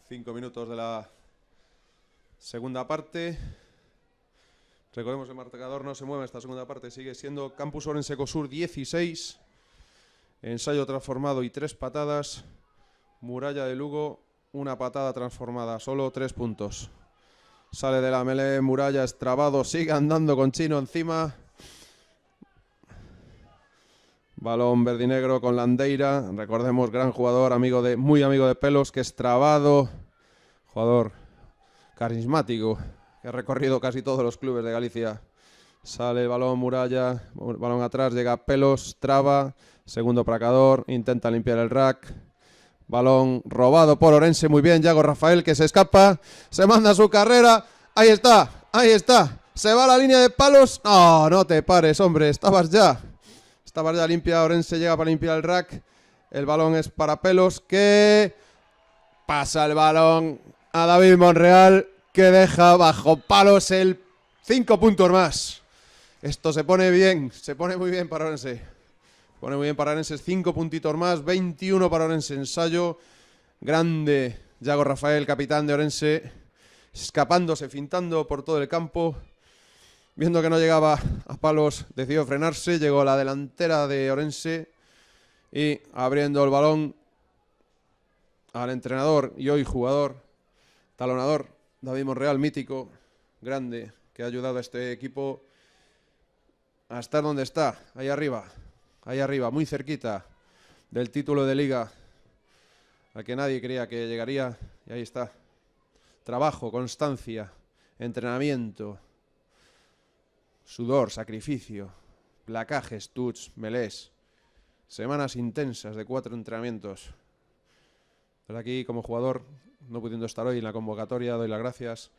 Cinco minutos de la segunda parte. Recordemos, el marcador no se mueve, esta segunda parte sigue siendo Campus Orense Ecosur 16. Ensayo transformado y 3 patadas. Muralla de Lugo, una patada transformada, solo 3 puntos. Sale de la melee, Muralla extrabado, sigue andando con Chino encima. Balón verdinegro con Landeira, recordemos, gran jugador, muy amigo de Pelos, que es trabado. Jugador carismático, que ha recorrido casi todos los clubes de Galicia. Sale el balón, Muralla, balón atrás, llega Pelos, traba, segundo placador, intenta limpiar el rack. Balón robado por Orense, muy bien, Yago Rafael, que se escapa, se manda su carrera, ahí está, se va a la línea de palos. No, no te pares, hombre, estabas ya limpia. Orense llega para limpiar el rack, el balón es para Pelos, que pasa el balón a David Monreal, que deja bajo palos el 5 puntos más. Esto se pone bien, se pone muy bien para Orense. Pone muy bien para Orense, 5 puntitos más, 21 para Orense. Ensayo grande, Yago Rafael, capitán de Orense, escapándose, fintando por todo el campo. Viendo que no llegaba a palos, decidió frenarse, llegó a la delantera de Orense y abriendo el balón al entrenador y hoy jugador, talonador, David Monreal, mítico, grande, que ha ayudado a este equipo a estar donde está, ahí arriba, muy cerquita del título de liga, al que nadie creía que llegaría, y ahí está. Trabajo, constancia, entrenamiento, sudor, sacrificio, placajes, touch, melés, semanas intensas de 4 entrenamientos. Desde aquí, como jugador, no pudiendo estar hoy en la convocatoria, doy las gracias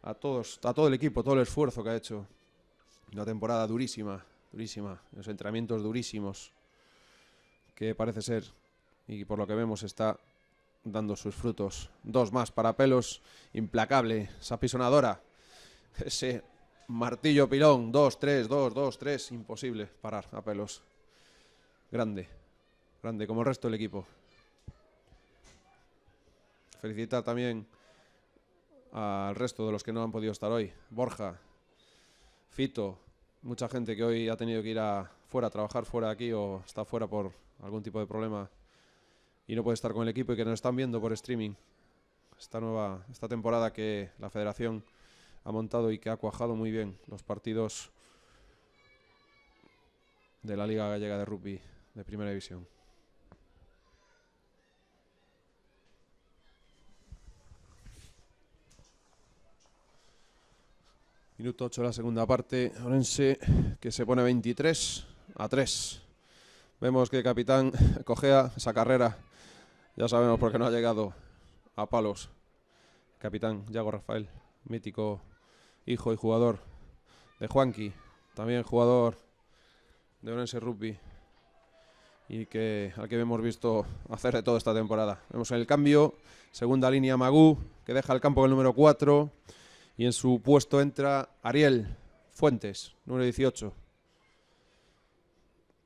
a todos, a todo el equipo, todo el esfuerzo que ha hecho. Una temporada durísima, los entrenamientos durísimos, que parece ser, y por lo que vemos, está dando sus frutos. 2 más para Pelos, implacable, esa pisonadora, ese martillo pilón, 2, 3, 2, 2, 3, imposible parar a Pelos. Grande, como el resto del equipo. Felicitar también al resto de los que no han podido estar hoy. Borja, Fito, mucha gente que hoy ha tenido que ir fuera a trabajar fuera de aquí o está fuera por algún tipo de problema y no puede estar con el equipo y que nos están viendo por streaming. Esta temporada que la federación ha montado y que ha cuajado muy bien los partidos de la Liga Gallega de Rugby de Primera División. Minuto 8 de la segunda parte, Orense que se pone 23-3. Vemos que el capitán cojea esa carrera, ya sabemos por qué no ha llegado a palos. Capitán Yago Rafael, mítico hijo y jugador de Juanqui, también jugador de Orense Rugby y al que hemos visto hacer de todo esta temporada. Vemos en el cambio, segunda línea Magú, que deja el campo con el número 4. Y en su puesto entra Ariel Fuentes, número 18.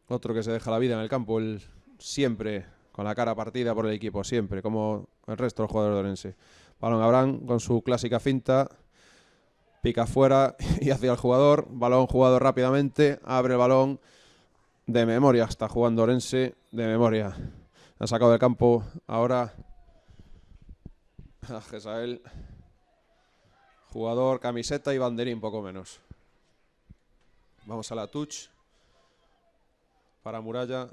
Otro que se deja la vida en el campo, él siempre con la cara partida por el equipo, siempre, como el resto de los jugadores de Orense. Balón Abraham con su clásica finta, pica fuera y hacia el jugador. Balón jugado rápidamente, abre el balón de memoria. Está jugando Orense de memoria. Ha sacado del campo ahora a Gesael. Jugador, camiseta y banderín, poco menos. Vamos a la touch. Para Muralla.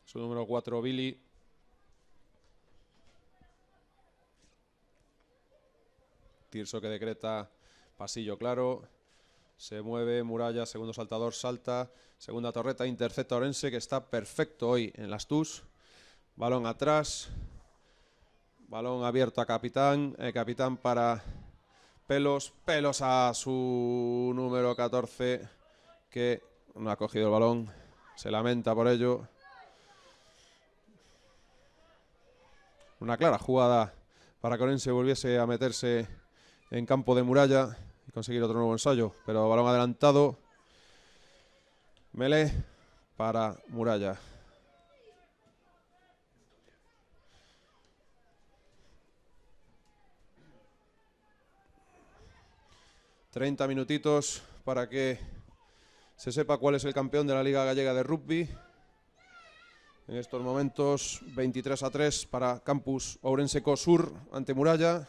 Su número 4, Billy. Tirso que decreta pasillo claro. Se mueve Muralla, segundo saltador, salta. Segunda torreta, intercepta Orense, que está perfecto hoy en las touch. Balón atrás. Balón abierto a capitán. Capitán para Pelos a su número 14, que no ha cogido el balón, se lamenta por ello. Una clara jugada para que Orense volviese a meterse en campo de Muralla y conseguir otro nuevo ensayo, pero balón adelantado. Melee para Muralla. ...30 minutitos para que se sepa cuál es el campeón de la Liga Gallega de Rugby... En estos momentos 23-3 para Campus Ourense Co Sur ante Muralla.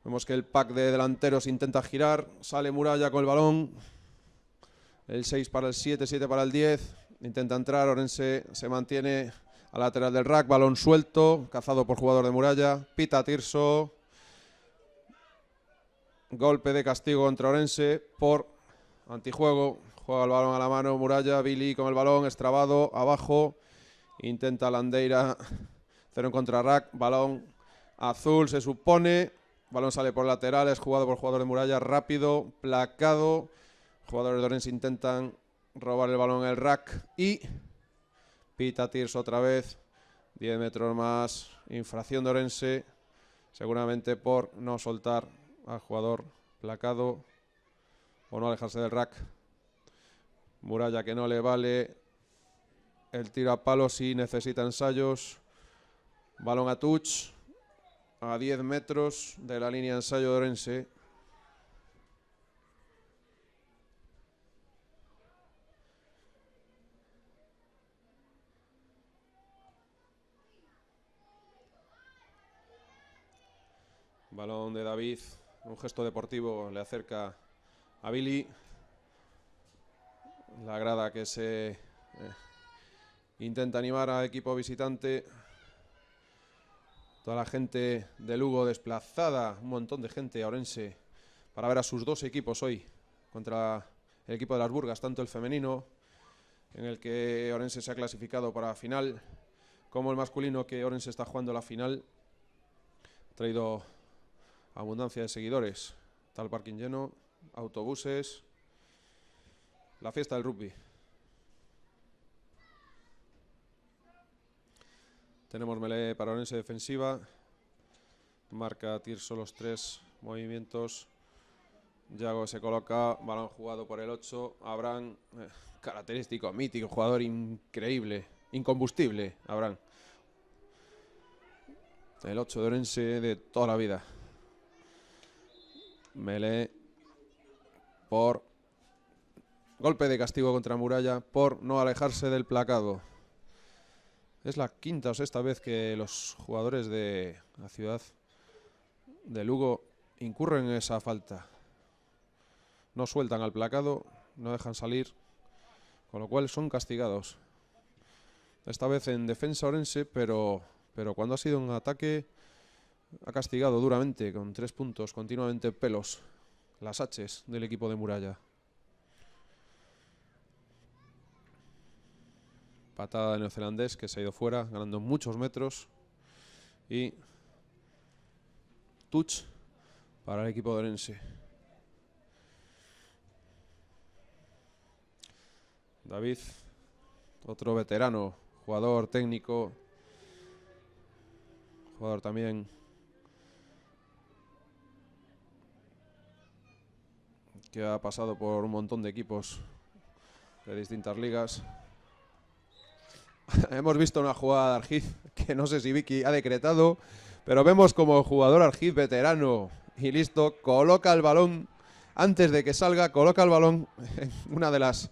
Vemos que el pack de delanteros intenta girar, sale Muralla con el balón. El 6 para el 7, 7 para el 10. Intenta entrar, Ourense se mantiene a la lateral del rack, balón suelto, cazado por jugador de Muralla. Pita Tirso. Golpe de castigo contra Ourense por antijuego. Juega el balón a la mano Muralla, Billy con el balón, extrabado, abajo. Intenta Landeira, 0 en contra rack, balón azul se supone. Balón sale por laterales, jugado por jugador de Muralla, rápido, placado. Jugadores de Ourense intentan robar el balón en el rack y pita Tirso otra vez. 10 metros más, infracción de Ourense, seguramente por no soltar al jugador placado o no alejarse del rack. Muralla que no le vale el tiro a palo si necesita ensayos. Balón a touch. A 10 metros de la línea de ensayo de Ourense. Balón de David. Un gesto deportivo le acerca a Billy. La grada que se intenta animar al equipo visitante. Toda la gente de Lugo desplazada, un montón de gente a Ourense para ver a sus dos equipos hoy contra el equipo de las Burgas, tanto el femenino, en el que Ourense se ha clasificado para la final, como el masculino, que Ourense está jugando la final. Ha traído abundancia de seguidores, está el parking lleno, autobuses, la fiesta del rugby. Tenemos melee para Ourense defensiva. Marca Tirso los 3 movimientos. Yago se coloca, balón jugado por el 8. Abraham, característico, mítico, jugador increíble, incombustible, Abraham. El 8 de Ourense de toda la vida. Melee por golpe de castigo contra Muralla por no alejarse del placado. Es la quinta o sexta vez que los jugadores de la ciudad de Lugo incurren en esa falta. No sueltan al placado, no dejan salir, con lo cual son castigados. Esta vez en defensa Ourense, pero cuando ha sido un ataque ha castigado duramente, con 3 puntos, continuamente pelos, las H's del equipo de Muralla. Patada de neozelandés que se ha ido fuera, ganando muchos metros. Y touch para el equipo de Ourense. David, otro veterano, jugador técnico, jugador también que ha pasado por un montón de equipos de distintas ligas. Hemos visto una jugada de Argiz que no sé si Vicky ha decretado, pero vemos como el jugador Argiz veterano y listo, coloca el balón antes de que salga, coloca el balón en una de las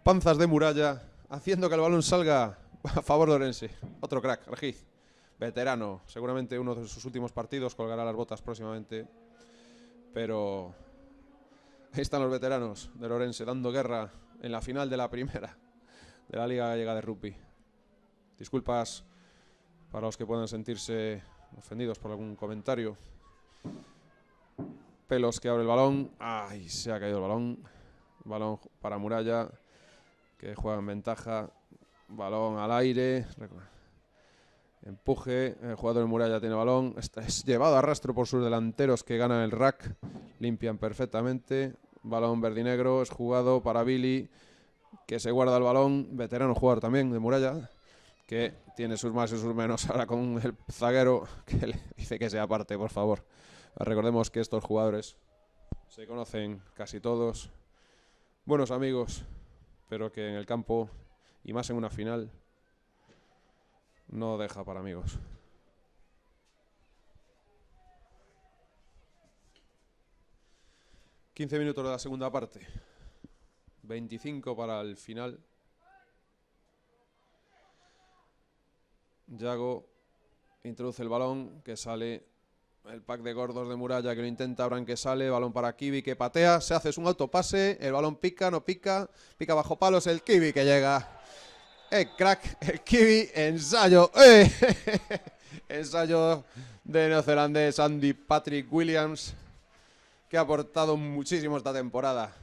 panzas de Muralla, haciendo que el balón salga a favor de Ourense. Otro crack, Argiz, veterano, seguramente uno de sus últimos partidos, colgará las botas próximamente, pero ahí están los veteranos de Ourense dando guerra en la final de la primera de la Liga Gallega de Rugby. Disculpas para los que puedan sentirse ofendidos por algún comentario. Pelos que abre el balón. ¡Ay! Se ha caído el balón. Balón para Muralla, que juega en ventaja. Balón al aire. Empuje. El jugador de Muralla tiene balón. Es llevado a rastro por sus delanteros que ganan el rack. Limpian perfectamente. Balón verdinegro. Es jugado para Billy, que se guarda el balón. Veterano jugador también de Muralla, que tiene sus más y sus menos ahora con el zaguero, que le dice que se aparte, por favor. Recordemos que estos jugadores se conocen casi todos, buenos amigos, pero que en el campo, y más en una final, no deja para amigos. ...15 minutos de la segunda parte... ...25 para el final... Yago introduce el balón, que sale el pack de gordos de Muralla, que lo intenta, Abraham que sale, balón para Kiwi que patea, se hace un autopase, el balón pica, no pica, pica bajo palos, el Kiwi que llega. Crack, el Kiwi, ensayo, ensayo de neozelandés Andy Patrick Williams, que ha aportado muchísimo esta temporada.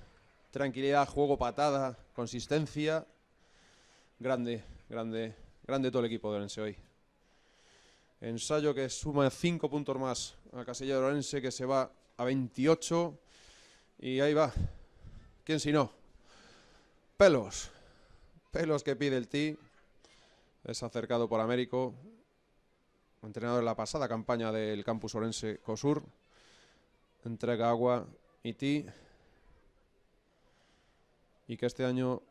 Tranquilidad, juego, patada, consistencia. Grande, grande, grande todo el equipo de Orense hoy. Ensayo que suma 5 puntos más al casillero de Orense, que se va a 28. Y ahí va. ¿Quién si no? Pelos. Pelos que pide el T. Es acercado por Américo, entrenador de la pasada campaña del campus Orense COSUR. Entrega agua y T. Y que este año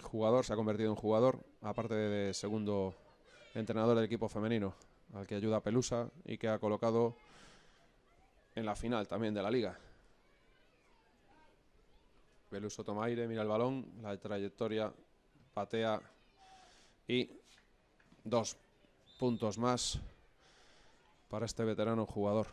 jugador se ha convertido en jugador, aparte de segundo entrenador del equipo femenino, al que ayuda a Pelusa y que ha colocado en la final también de la liga. Peluso toma aire, mira el balón, la trayectoria, patea y 2 puntos más para este veterano jugador.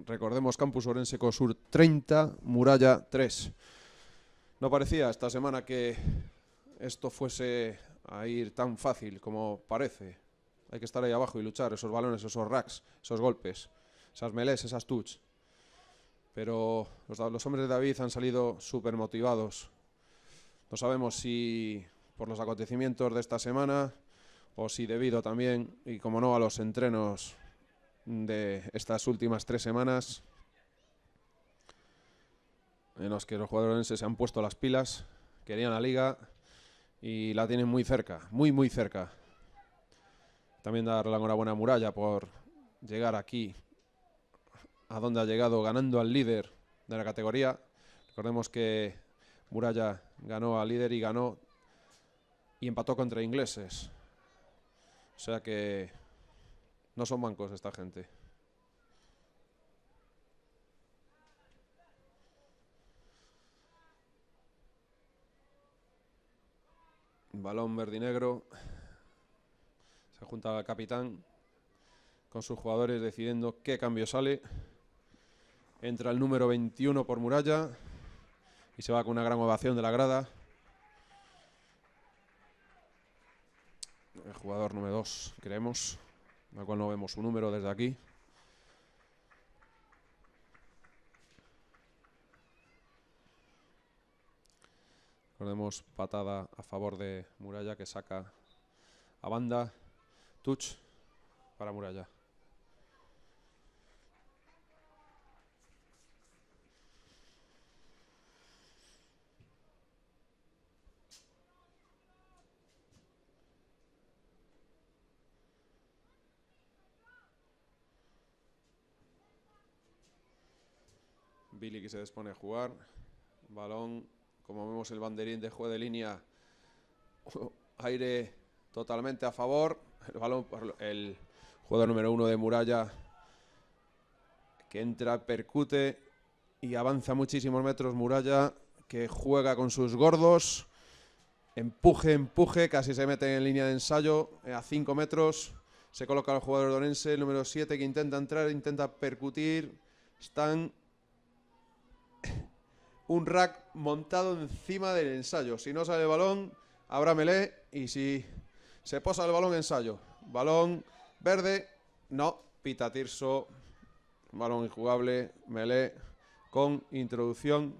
Recordemos, campus Orense COSUR 30, Muralla 3. No parecía esta semana que esto fuese a ir tan fácil como parece. Hay que estar ahí abajo y luchar, esos balones, esos racks, esos golpes, esas melés, esas touch. Pero los hombres de David han salido súper motivados. No sabemos si por los acontecimientos de esta semana o si debido también, y como no, a los entrenos de estas últimas 3 semanas en los que los jugadores se han puesto las pilas, querían la liga y la tienen muy cerca, muy cerca. También dar la enhorabuena a Muralla por llegar aquí a donde ha llegado, ganando al líder de la categoría. Recordemos que Muralla ganó al líder y empató contra ingleses. O sea que no son mancos esta gente. Balón verde y negro. Se junta el capitán con sus jugadores decidiendo qué cambio sale. Entra el número 21 por Muralla y se va con una gran ovación de la grada. El jugador número 2, creemos, al cual no vemos su número desde aquí. Recordemos, patada a favor de Muralla, que saca a banda. Touch para Muralla. Billy que se dispone a jugar. Balón, como vemos el banderín de juego de línea. Aire totalmente a favor. El balón por el jugador número 1 de Muralla, que entra, percute y avanza muchísimos metros. Muralla, que juega con sus gordos. Empuje, casi se mete en línea de ensayo a 5 metros. Se coloca el jugador de Orense, el número 7, que intenta entrar, intenta percutir. Están un rack montado encima del ensayo. Si no sale el balón, habrá melé. Y si se posa el balón, ensayo. Balón verde, no, pita Tirso. Balón injugable, melé con introducción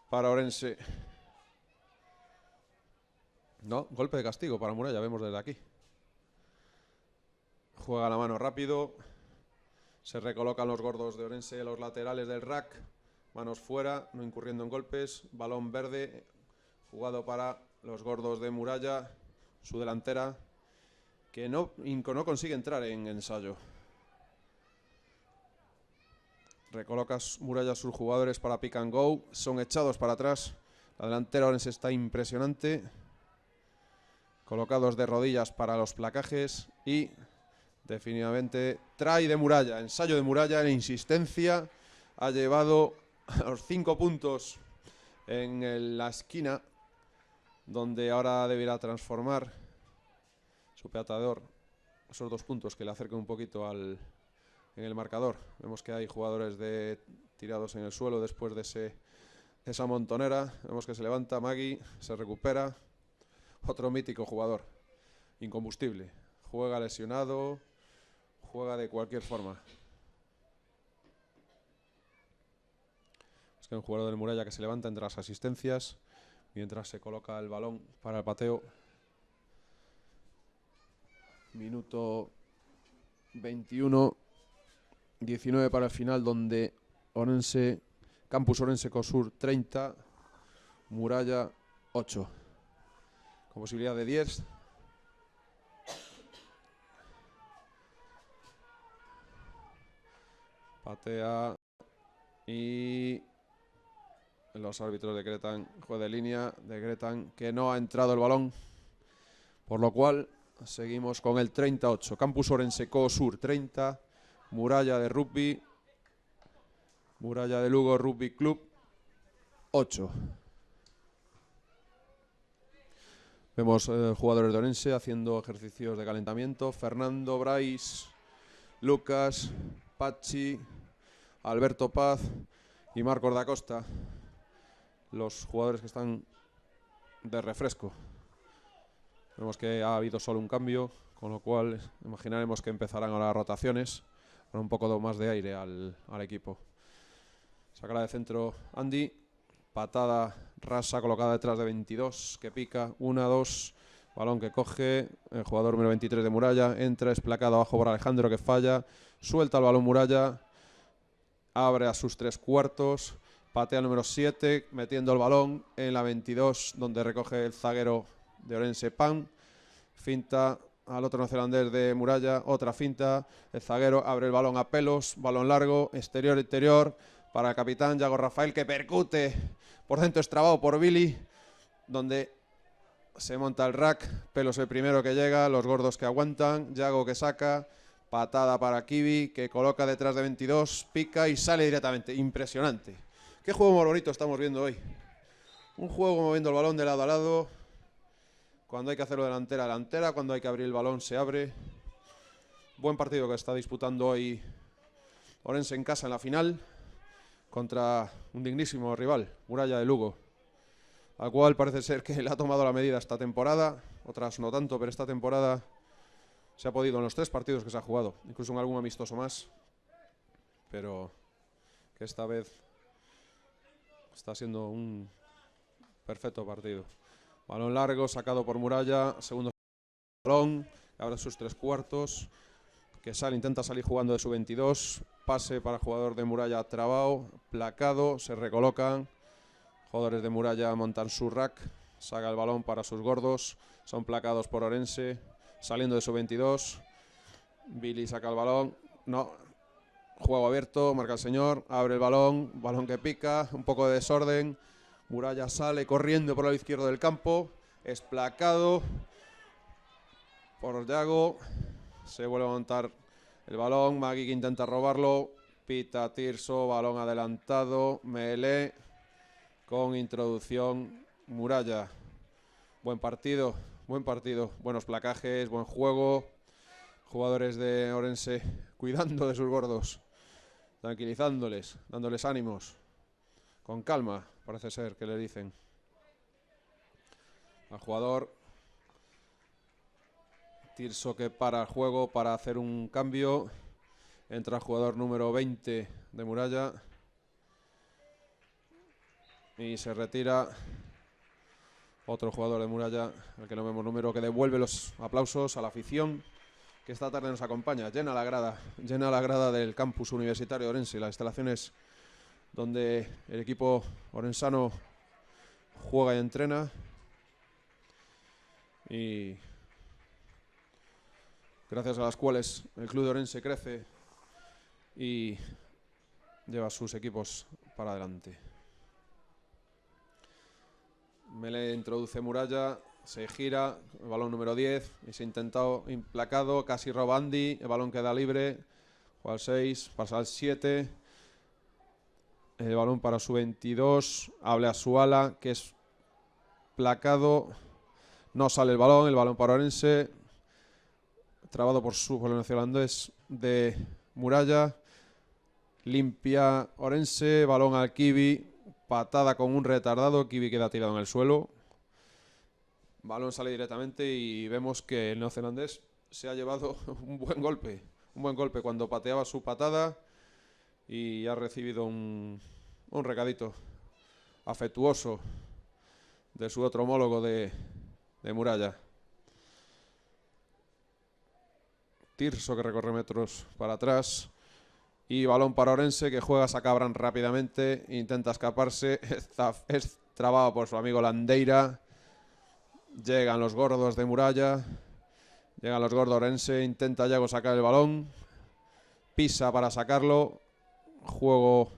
para Orense. No, golpe de castigo para Muralla, vemos desde aquí. Juega la mano rápido. Se recolocan los gordos de Orense, los laterales del rack. Manos fuera, no incurriendo en golpes. Balón verde, jugado para los gordos de Muralla. Su delantera, que no consigue entrar en ensayo. Recoloca Muralla sus jugadores para pick and go. Son echados para atrás. La delantera Orense está impresionante. Colocados de rodillas para los placajes y Definitivamente, try de Muralla, ensayo de Muralla en insistencia. Ha llevado a los 5 puntos en la esquina, donde ahora deberá transformar su peatador esos 2 puntos que le acercan un poquito en el marcador. Vemos que hay jugadores tirados en el suelo después de esa montonera. Vemos que se levanta Magui, se recupera. Otro mítico jugador, incombustible. Juega lesionado, juega de cualquier forma. Es que hay un jugador del Muralla que se levanta entre las asistencias mientras se coloca el balón para el pateo. Minuto 21, 19 para el final, donde Campus Orense COSUR 30, Muralla 8. Con posibilidad de 10. Patea y los árbitros decretan juez de línea, decretan que no ha entrado el balón, por lo cual seguimos con el 38. Campus Orense COSUR 30, Muralla de Rugby, Muralla de Lugo Rugby Club 8. Vemos jugadores de Orense haciendo ejercicios de calentamiento. Fernando, Brais, Lucas, Pachi, Alberto Paz y Marcos da Costa, los jugadores que están de refresco. Vemos que ha habido solo un cambio, con lo cual imaginaremos que empezarán ahora las rotaciones para un poco más de aire al equipo. Sacará de centro Andy, patada rasa colocada detrás de 22 que pica, 1-2, balón que coge el jugador número 23 de Muralla, entra, es placado abajo por Alejandro que falla, suelta el balón Muralla, abre a sus 3/4, patea el número 7 metiendo el balón en la 22 donde recoge el zaguero de Orense Pan, finta al otro neozelandés de Muralla, otra finta, el zaguero abre el balón a pelos, balón largo, exterior-interior para el capitán Yago Rafael que percute por dentro, estrabado por Billy, donde se monta el rack, Pelos el primero que llega, los gordos que aguantan, Yago que saca, patada para Kiwi que coloca detrás de 22, pica y sale directamente, impresionante. Qué juego más bonito estamos viendo hoy, un juego moviendo el balón de lado a lado, cuando hay que hacerlo delantera a delantera, cuando hay que abrir el balón se abre. Buen partido que está disputando hoy Orense en casa en la final, contra un dignísimo rival, Muralla de Lugo, al cual parece ser que le ha tomado la medida esta temporada, otras no tanto, pero esta temporada se ha podido en los 3 partidos que se ha jugado, incluso en algún amistoso más, pero que esta vez está siendo un perfecto partido. Balón largo, sacado por Muralla, segundo balón, abre sus 3/4, que sale, intenta salir jugando de su 22, pase para el jugador de Muralla trabado, placado, se recolocan, jugadores de Muralla montan su rack, saca el balón para sus gordos, son placados por Orense, saliendo de su 22, Billy saca el balón, no, juego abierto, marca el señor, abre el balón, balón que pica, un poco de desorden, Muralla sale corriendo por el lado izquierdo del campo, es placado por Yago, se vuelve a montar el balón, Magui que intenta robarlo, pita Tirso, balón adelantado, Melé con introducción Muralla. Buen partido, buenos placajes, buen juego, jugadores de Orense cuidando de sus gordos, tranquilizándoles, dándoles ánimos, con calma, parece ser que le dicen al jugador. Tirso que para el juego para hacer un cambio. Entra el jugador número 20 de Muralla. Y se retira otro jugador de Muralla, al que no vemos número, que devuelve los aplausos a la afición que esta tarde nos acompaña. Llena la grada del campus universitario de Orense, las instalaciones donde el equipo orensano juega y entrena. Y gracias a las cuales el club de Orense crece y lleva sus equipos para adelante. Melé introduce Muralla, Se gira, el balón número 10, y se ha intentado implacado, casi roba Andy, el balón queda libre, juega al 6, pasa al 7, el balón para su 22, habla a su ala, que es placado, no sale el balón para Orense, trabado por el neozelandés de Muralla, limpia Orense, balón al Kiwi, patada con un retardado, Kiwi queda tirado en el suelo. Balón sale directamente y vemos que el neozelandés se ha llevado un buen golpe cuando pateaba su patada y ha recibido un recadito afectuoso de su otro homólogo de Muralla. Tirso que recorre metros para atrás y balón para Orense, que juega, saca a Bran rápidamente, intenta escaparse, es trabado por su amigo Landeira. Llegan los gordos de Muralla, llegan los gordos Orense, intenta Yago sacar el balón, pisa para sacarlo, juego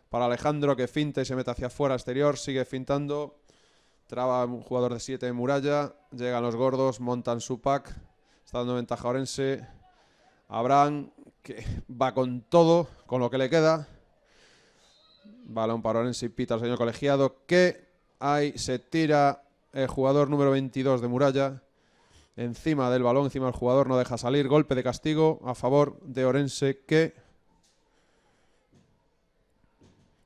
para Alejandro, que finta y se mete hacia afuera exterior, sigue fintando, traba un jugador de 7 de Muralla, llegan los gordos, montan su pack, está dando ventaja a Orense, Abraham, que va con todo, con lo que le queda, balón para Orense y pita el señor colegiado, que ahí se tira el jugador número 22 de Muralla, encima del balón, encima del jugador, no deja salir, golpe de castigo a favor de Orense, que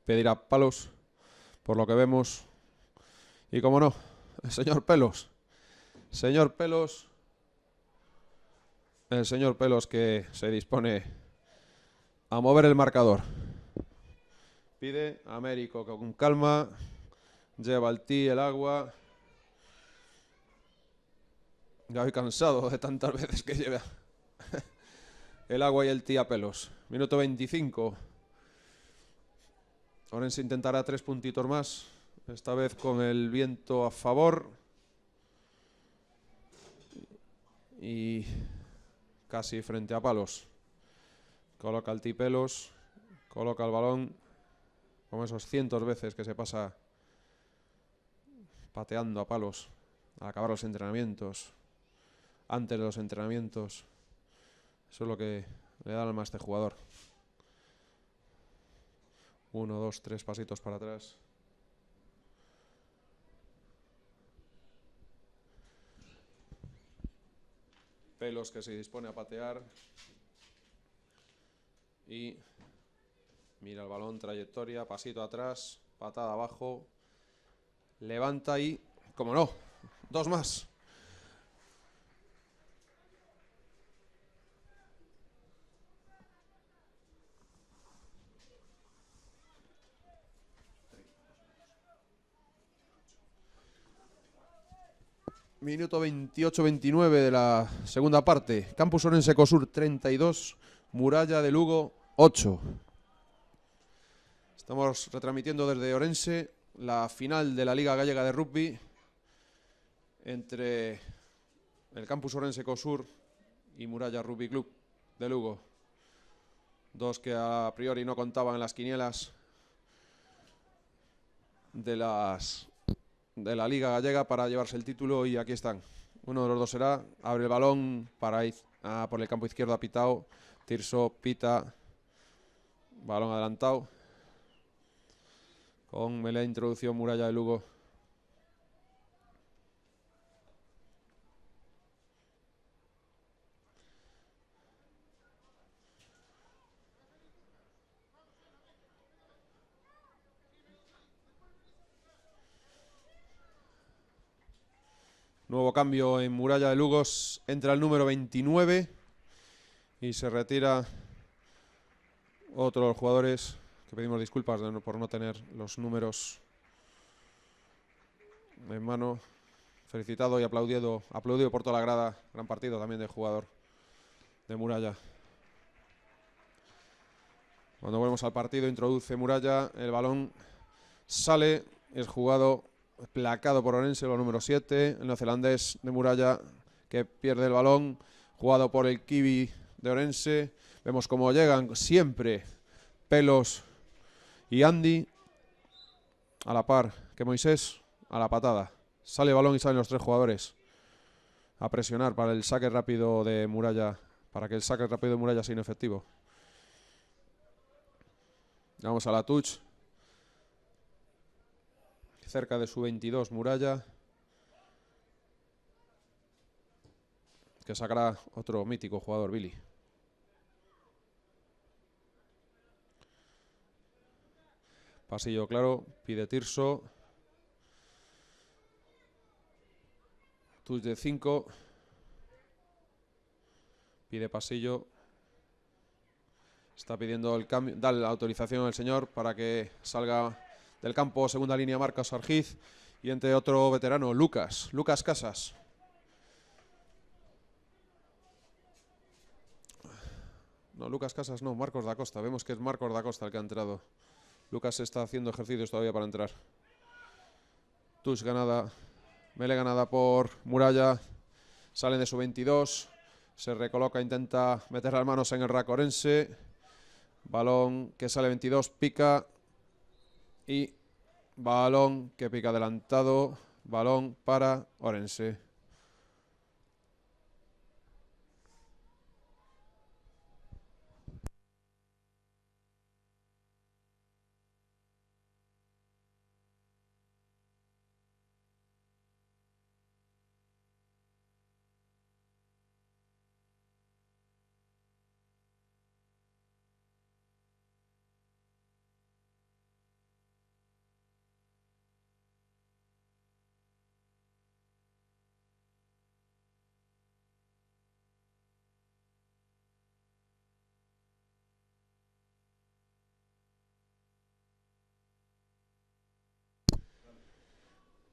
pedirá palos, por lo que vemos, y como no, el señor Pelos, el señor Pelos que se dispone a mover el marcador, pide a Américo que con calma, lleva el té, el agua. Ya estoy cansado de tantas veces que lleva el agua y el té a Pelos. Minuto 25. Orense intentará 3 puntitos más. Esta vez con el viento a favor. Y casi frente a palos. Coloca el té Pelos. Coloca el balón. Como esos cientos veces que se pasa pateando a palos. Al acabar los entrenamientos. Antes de los entrenamientos. Eso es lo que le da alma a este jugador. 1, 2, 3 pasitos para atrás. Pelos que se dispone a patear. Y mira el balón, trayectoria, pasito atrás, patada abajo. Levanta y, como no, 2 más. Minuto 28-29 de la segunda parte. Campus Orense Ecosur 32, Muralla de Lugo 8. Estamos retransmitiendo desde Orense la final de la Liga Gallega de Rugby entre el Campus Orense Ecosur y Muralla Rugby Club de Lugo. Dos que a priori no contaban en las quinielas de la Liga Gallega para llevarse el título, y aquí están. Uno de los dos será, abre el balón para ir por el campo izquierdo a Pitao, Tirso pita, balón adelantado, con melea introducción Muralla de Lugo. Nuevo cambio en Muralla de Lugos, entra el número 29 y se retira otro de los jugadores, que pedimos disculpas por no tener los números en mano. Felicitado y aplaudido por toda la grada, gran partido también del jugador de Muralla. Cuando volvemos al partido, introduce Muralla, el balón sale, es jugado, placado por Orense, el número 7, el neozelandés de Muralla que pierde el balón, jugado por el Kiwi de Orense. Vemos cómo llegan siempre Pelos y Andy, a la par que Moisés, a la patada. Sale balón y salen los 3 jugadores a presionar para el saque rápido de Muralla, para que el saque rápido de Muralla sea inefectivo. Vamos a la touch. Cerca de su 22 Muralla, que sacará otro mítico jugador, Billy. Pasillo claro, pide Tirso. Touch de 5. Pide pasillo. Está pidiendo el cambio. Dale la autorización al señor para que salga del campo. Segunda línea marca Sargiz. Y entre otro veterano, Lucas Casas. No, Lucas Casas no, Marcos da Costa. Vemos que es Marcos da Costa el que ha entrado. Lucas está haciendo ejercicios todavía para entrar. Touch ganada. Mele ganada por Muralla. Salen de su 22. Se recoloca, intenta meter las manos en el rack Orense. Balón que sale 22, pica. Y balón que pica adelantado. Balón para Orense.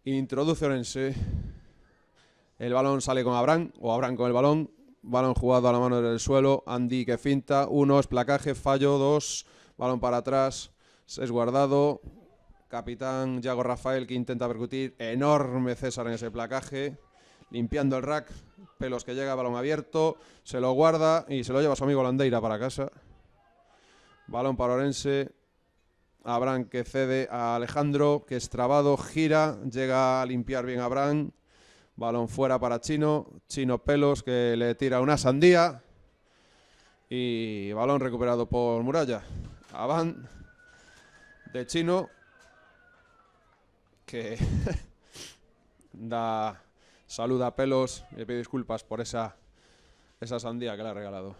Introduce Orense. El balón sale con Abraham, o Abraham con el balón. Balón jugado a la mano del suelo. Andy que finta. 1 es placaje, fallo. 2. Balón para atrás. Es guardado. Capitán Yago Rafael que intenta percutir. Enorme César en ese placaje. Limpiando el rack. Pelos que llega, balón abierto. Se lo guarda y se lo lleva a su amigo Landeira para casa. Balón para Orense. Abraham que cede a Alejandro, que es trabado, gira, llega a limpiar bien a Abraham. Balón fuera para Chino. Chino Pelos que le tira una sandía. Y balón recuperado por Muralla. Aván de Chino, que saluda a Pelos y le pide disculpas por esa sandía que le ha regalado.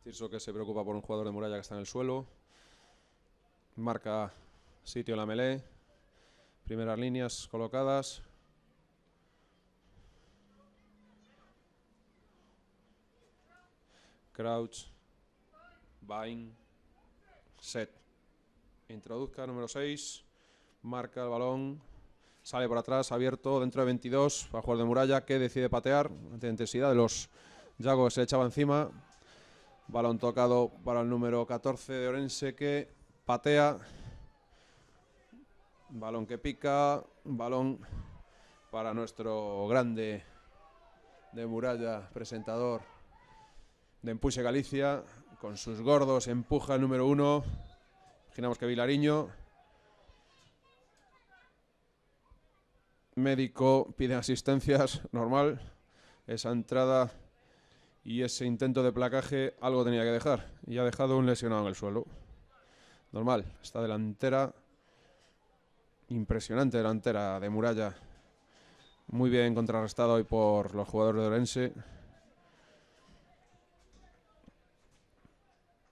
Tirso que se preocupa por un jugador de Muralla que está en el suelo. Marca sitio en la melee. Primeras líneas colocadas. Crouch. Bind. Set. Introduzca número 6. Marca el balón. Sale por atrás, abierto, dentro de 22. Va a jugar de Muralla, que decide patear. Ante la intensidad de los Yago que se echaba encima. Balón tocado para el número 14 de Orense, que patea. Balón que pica. Balón para nuestro grande de Muralla, presentador de Empuje Galicia. Con sus gordos empuja el número 1. Imaginamos que Vilariño. Médico pide asistencias, normal. Esa entrada y ese intento de placaje algo tenía que dejar. Y ha dejado un lesionado en el suelo. Normal, esta delantera, impresionante delantera de Muralla. Muy bien contrarrestado hoy por los jugadores de Orense.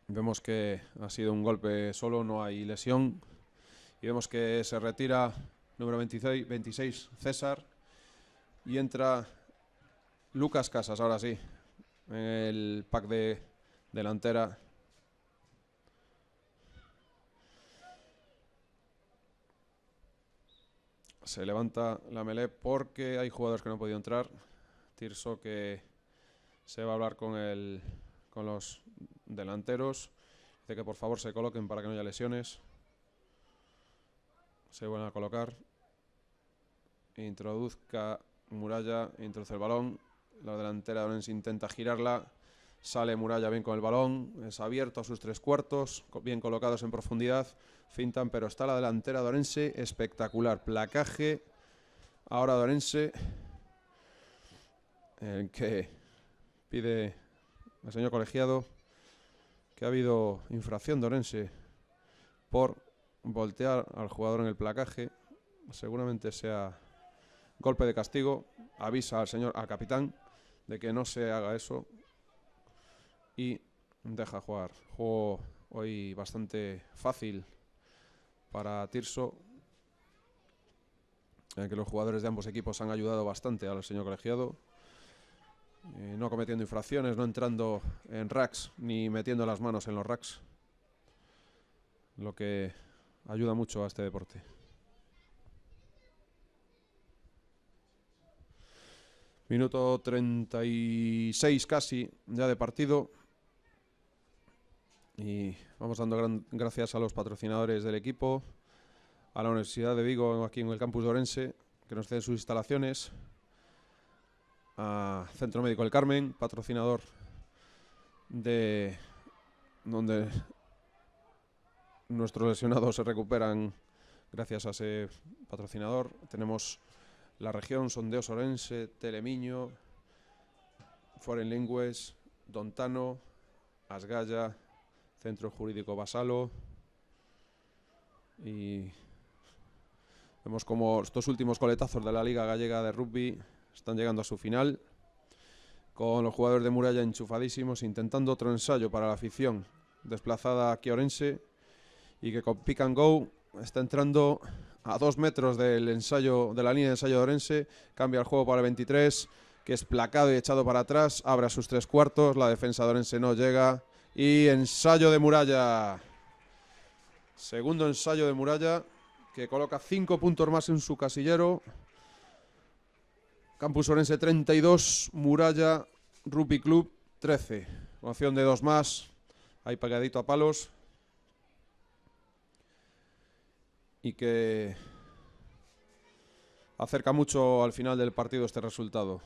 Vemos que ha sido un golpe solo, no hay lesión. Y vemos que se retira número 26 César. Y entra Lucas Casas, ahora sí, en el pack de delantera. Se levanta la melee porque hay jugadores que no han podido entrar. Tirso que se va a hablar con los delanteros. Dice que por favor se coloquen para que no haya lesiones. Se vuelven a colocar. Introduzca Muralla, introduce el balón. La delantera de Orense intenta girarla. Sale Muralla bien con el balón, es abierto a sus 3/4, bien colocados en profundidad, fintan, pero está la delantera de Orense espectacular. Placaje ahora de Orense, en que pide el señor colegiado que ha habido infracción de Orense por voltear al jugador en el placaje. Seguramente sea golpe de castigo. Avisa al capitán de que no se haga eso y deja jugar. Juego hoy bastante fácil para Tirso, en que los jugadores de ambos equipos han ayudado bastante al señor colegiado, no cometiendo infracciones, no entrando en racks ni metiendo las manos en los racks, lo que ayuda mucho a este deporte. Minuto 36 casi ya de partido. Y vamos dando gracias a los patrocinadores del equipo, a la Universidad de Vigo, aquí en el campus de Orense, que nos ceden sus instalaciones, a Centro Médico del Carmen, patrocinador de donde nuestros lesionados se recuperan gracias a ese patrocinador. Tenemos la región, Sondeos Orense, Telemiño, Foreign Lingues, Dontano, Asgaya, Centro Jurídico Basalo, y vemos como estos últimos coletazos de la Liga Gallega de Rugby están llegando a su final, con los jugadores de Muralla enchufadísimos, intentando otro ensayo para la afición desplazada aquí a Orense, y que con pick and go está entrando a 2 metros del ensayo, de la línea de ensayo de Orense. Cambia el juego para el 23, que es placado y echado para atrás, abre a sus 3/4, la defensa de Orense no llega, y ensayo de Muralla. Segundo ensayo de Muralla, que coloca 5 puntos más en su casillero. Campus Orense 32, Muralla Rugby Club 13. Con opción de 2 más, ahí pegadito a palos. Y que acerca mucho al final del partido este resultado.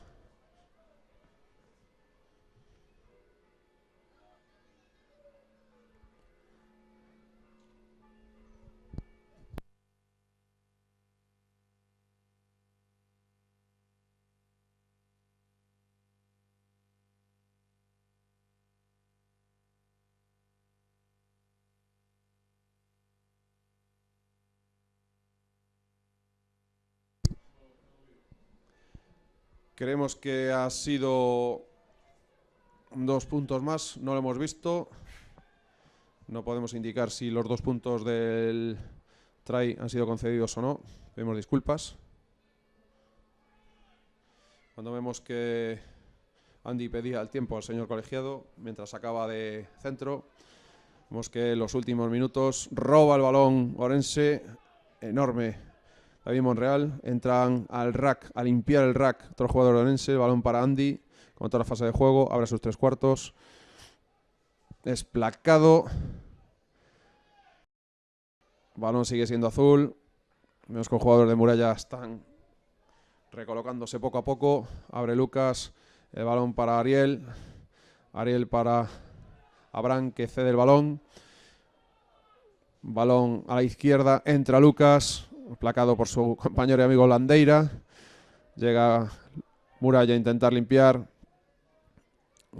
Creemos que ha sido 2 puntos más, no lo hemos visto. No podemos indicar si los 2 puntos del try han sido concedidos o no. Pedimos disculpas. Cuando vemos que Andy pedía el tiempo al señor colegiado mientras sacaba de centro, vemos que en los últimos minutos roba el balón Orense, enorme David Monreal, entran al rack, a limpiar el rack otro jugador de Orense, el balón para Andy, con toda la fase de juego, abre sus 3/4, es placado, el balón sigue siendo azul, vemos que los jugadores de Muralla están recolocándose poco a poco, abre Lucas, el balón para Ariel para Abraham, que cede el balón a la izquierda, entra Lucas, placado por su compañero y amigo Landeira, llega Muralla a intentar limpiar,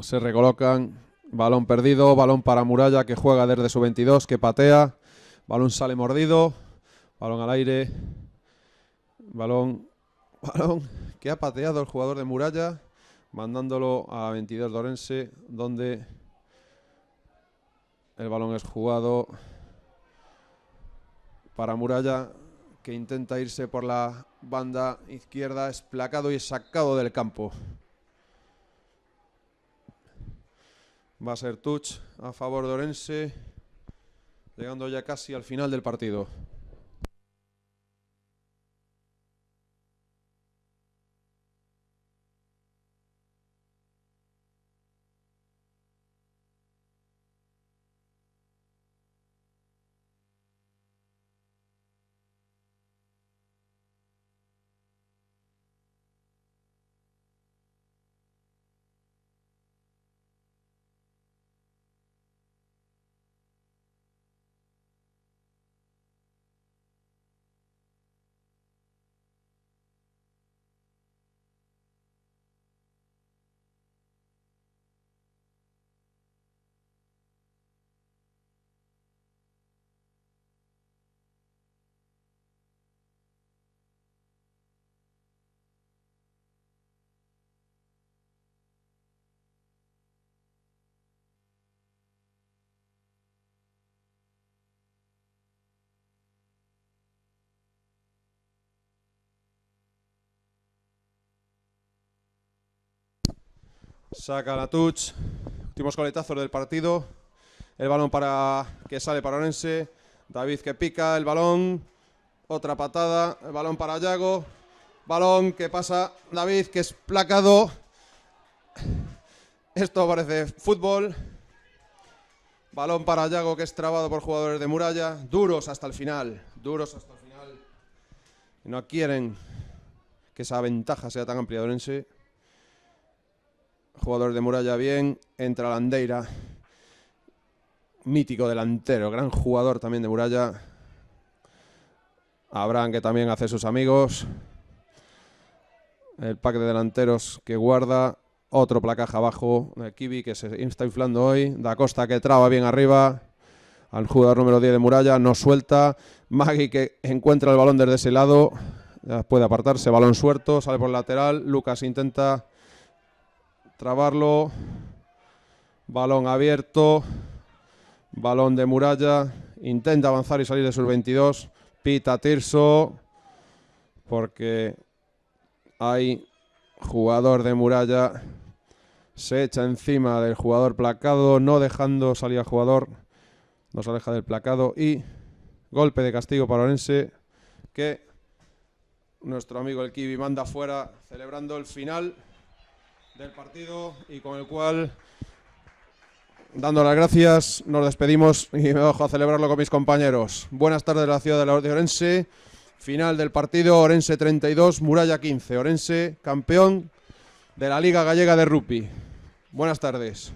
se recolocan, balón perdido, balón para Muralla, que juega desde su 22, que patea, balón sale mordido, balón al aire, balón que ha pateado el jugador de Muralla, mandándolo a 22 de Orense, donde el balón es jugado para Muralla, que intenta irse por la banda izquierda, es placado y sacado del campo. Va a ser touch a favor de Orense, llegando ya casi al final del partido. Saca la touch. Últimos coletazos del partido. El balón que sale para Orense. David que pica el balón. Otra patada. El balón para Yago. Balón que pasa David, que es placado. Esto parece fútbol. Balón para Yago, que es trabado por jugadores de Muralla. Duros hasta el final. Duros hasta el final. No quieren que esa ventaja sea tan amplia de Orense. Jugador de Muralla bien. Entra Landeira. Mítico delantero. Gran jugador también de Muralla. Abraham, que también hace sus amigos. El pack de delanteros que guarda. Otro placaje abajo. De Kiwi, que se está inflando hoy. Da Costa, que traba bien arriba. Al jugador número 10 de Muralla. No suelta. Magui, que encuentra el balón desde ese lado. Ya puede apartarse. Balón suelto. Sale por el lateral. Lucas intenta trabarlo. Balón abierto. Balón de Muralla. Intenta avanzar y salir de sus 22. Pita Tirso. Porque hay jugador de Muralla. Se echa encima del jugador placado. No dejando salir al jugador. Nos aleja del placado. Y golpe de castigo para Orense. Que nuestro amigo el Kiwi manda fuera. Celebrando el final del partido. Y con el cual, dando las gracias, nos despedimos y me bajo a celebrarlo con mis compañeros. Buenas tardes de la ciudad de Orense. Final del partido, Orense 32, Muralla 15. Orense, campeón de la Liga Gallega de Rugby. Buenas tardes.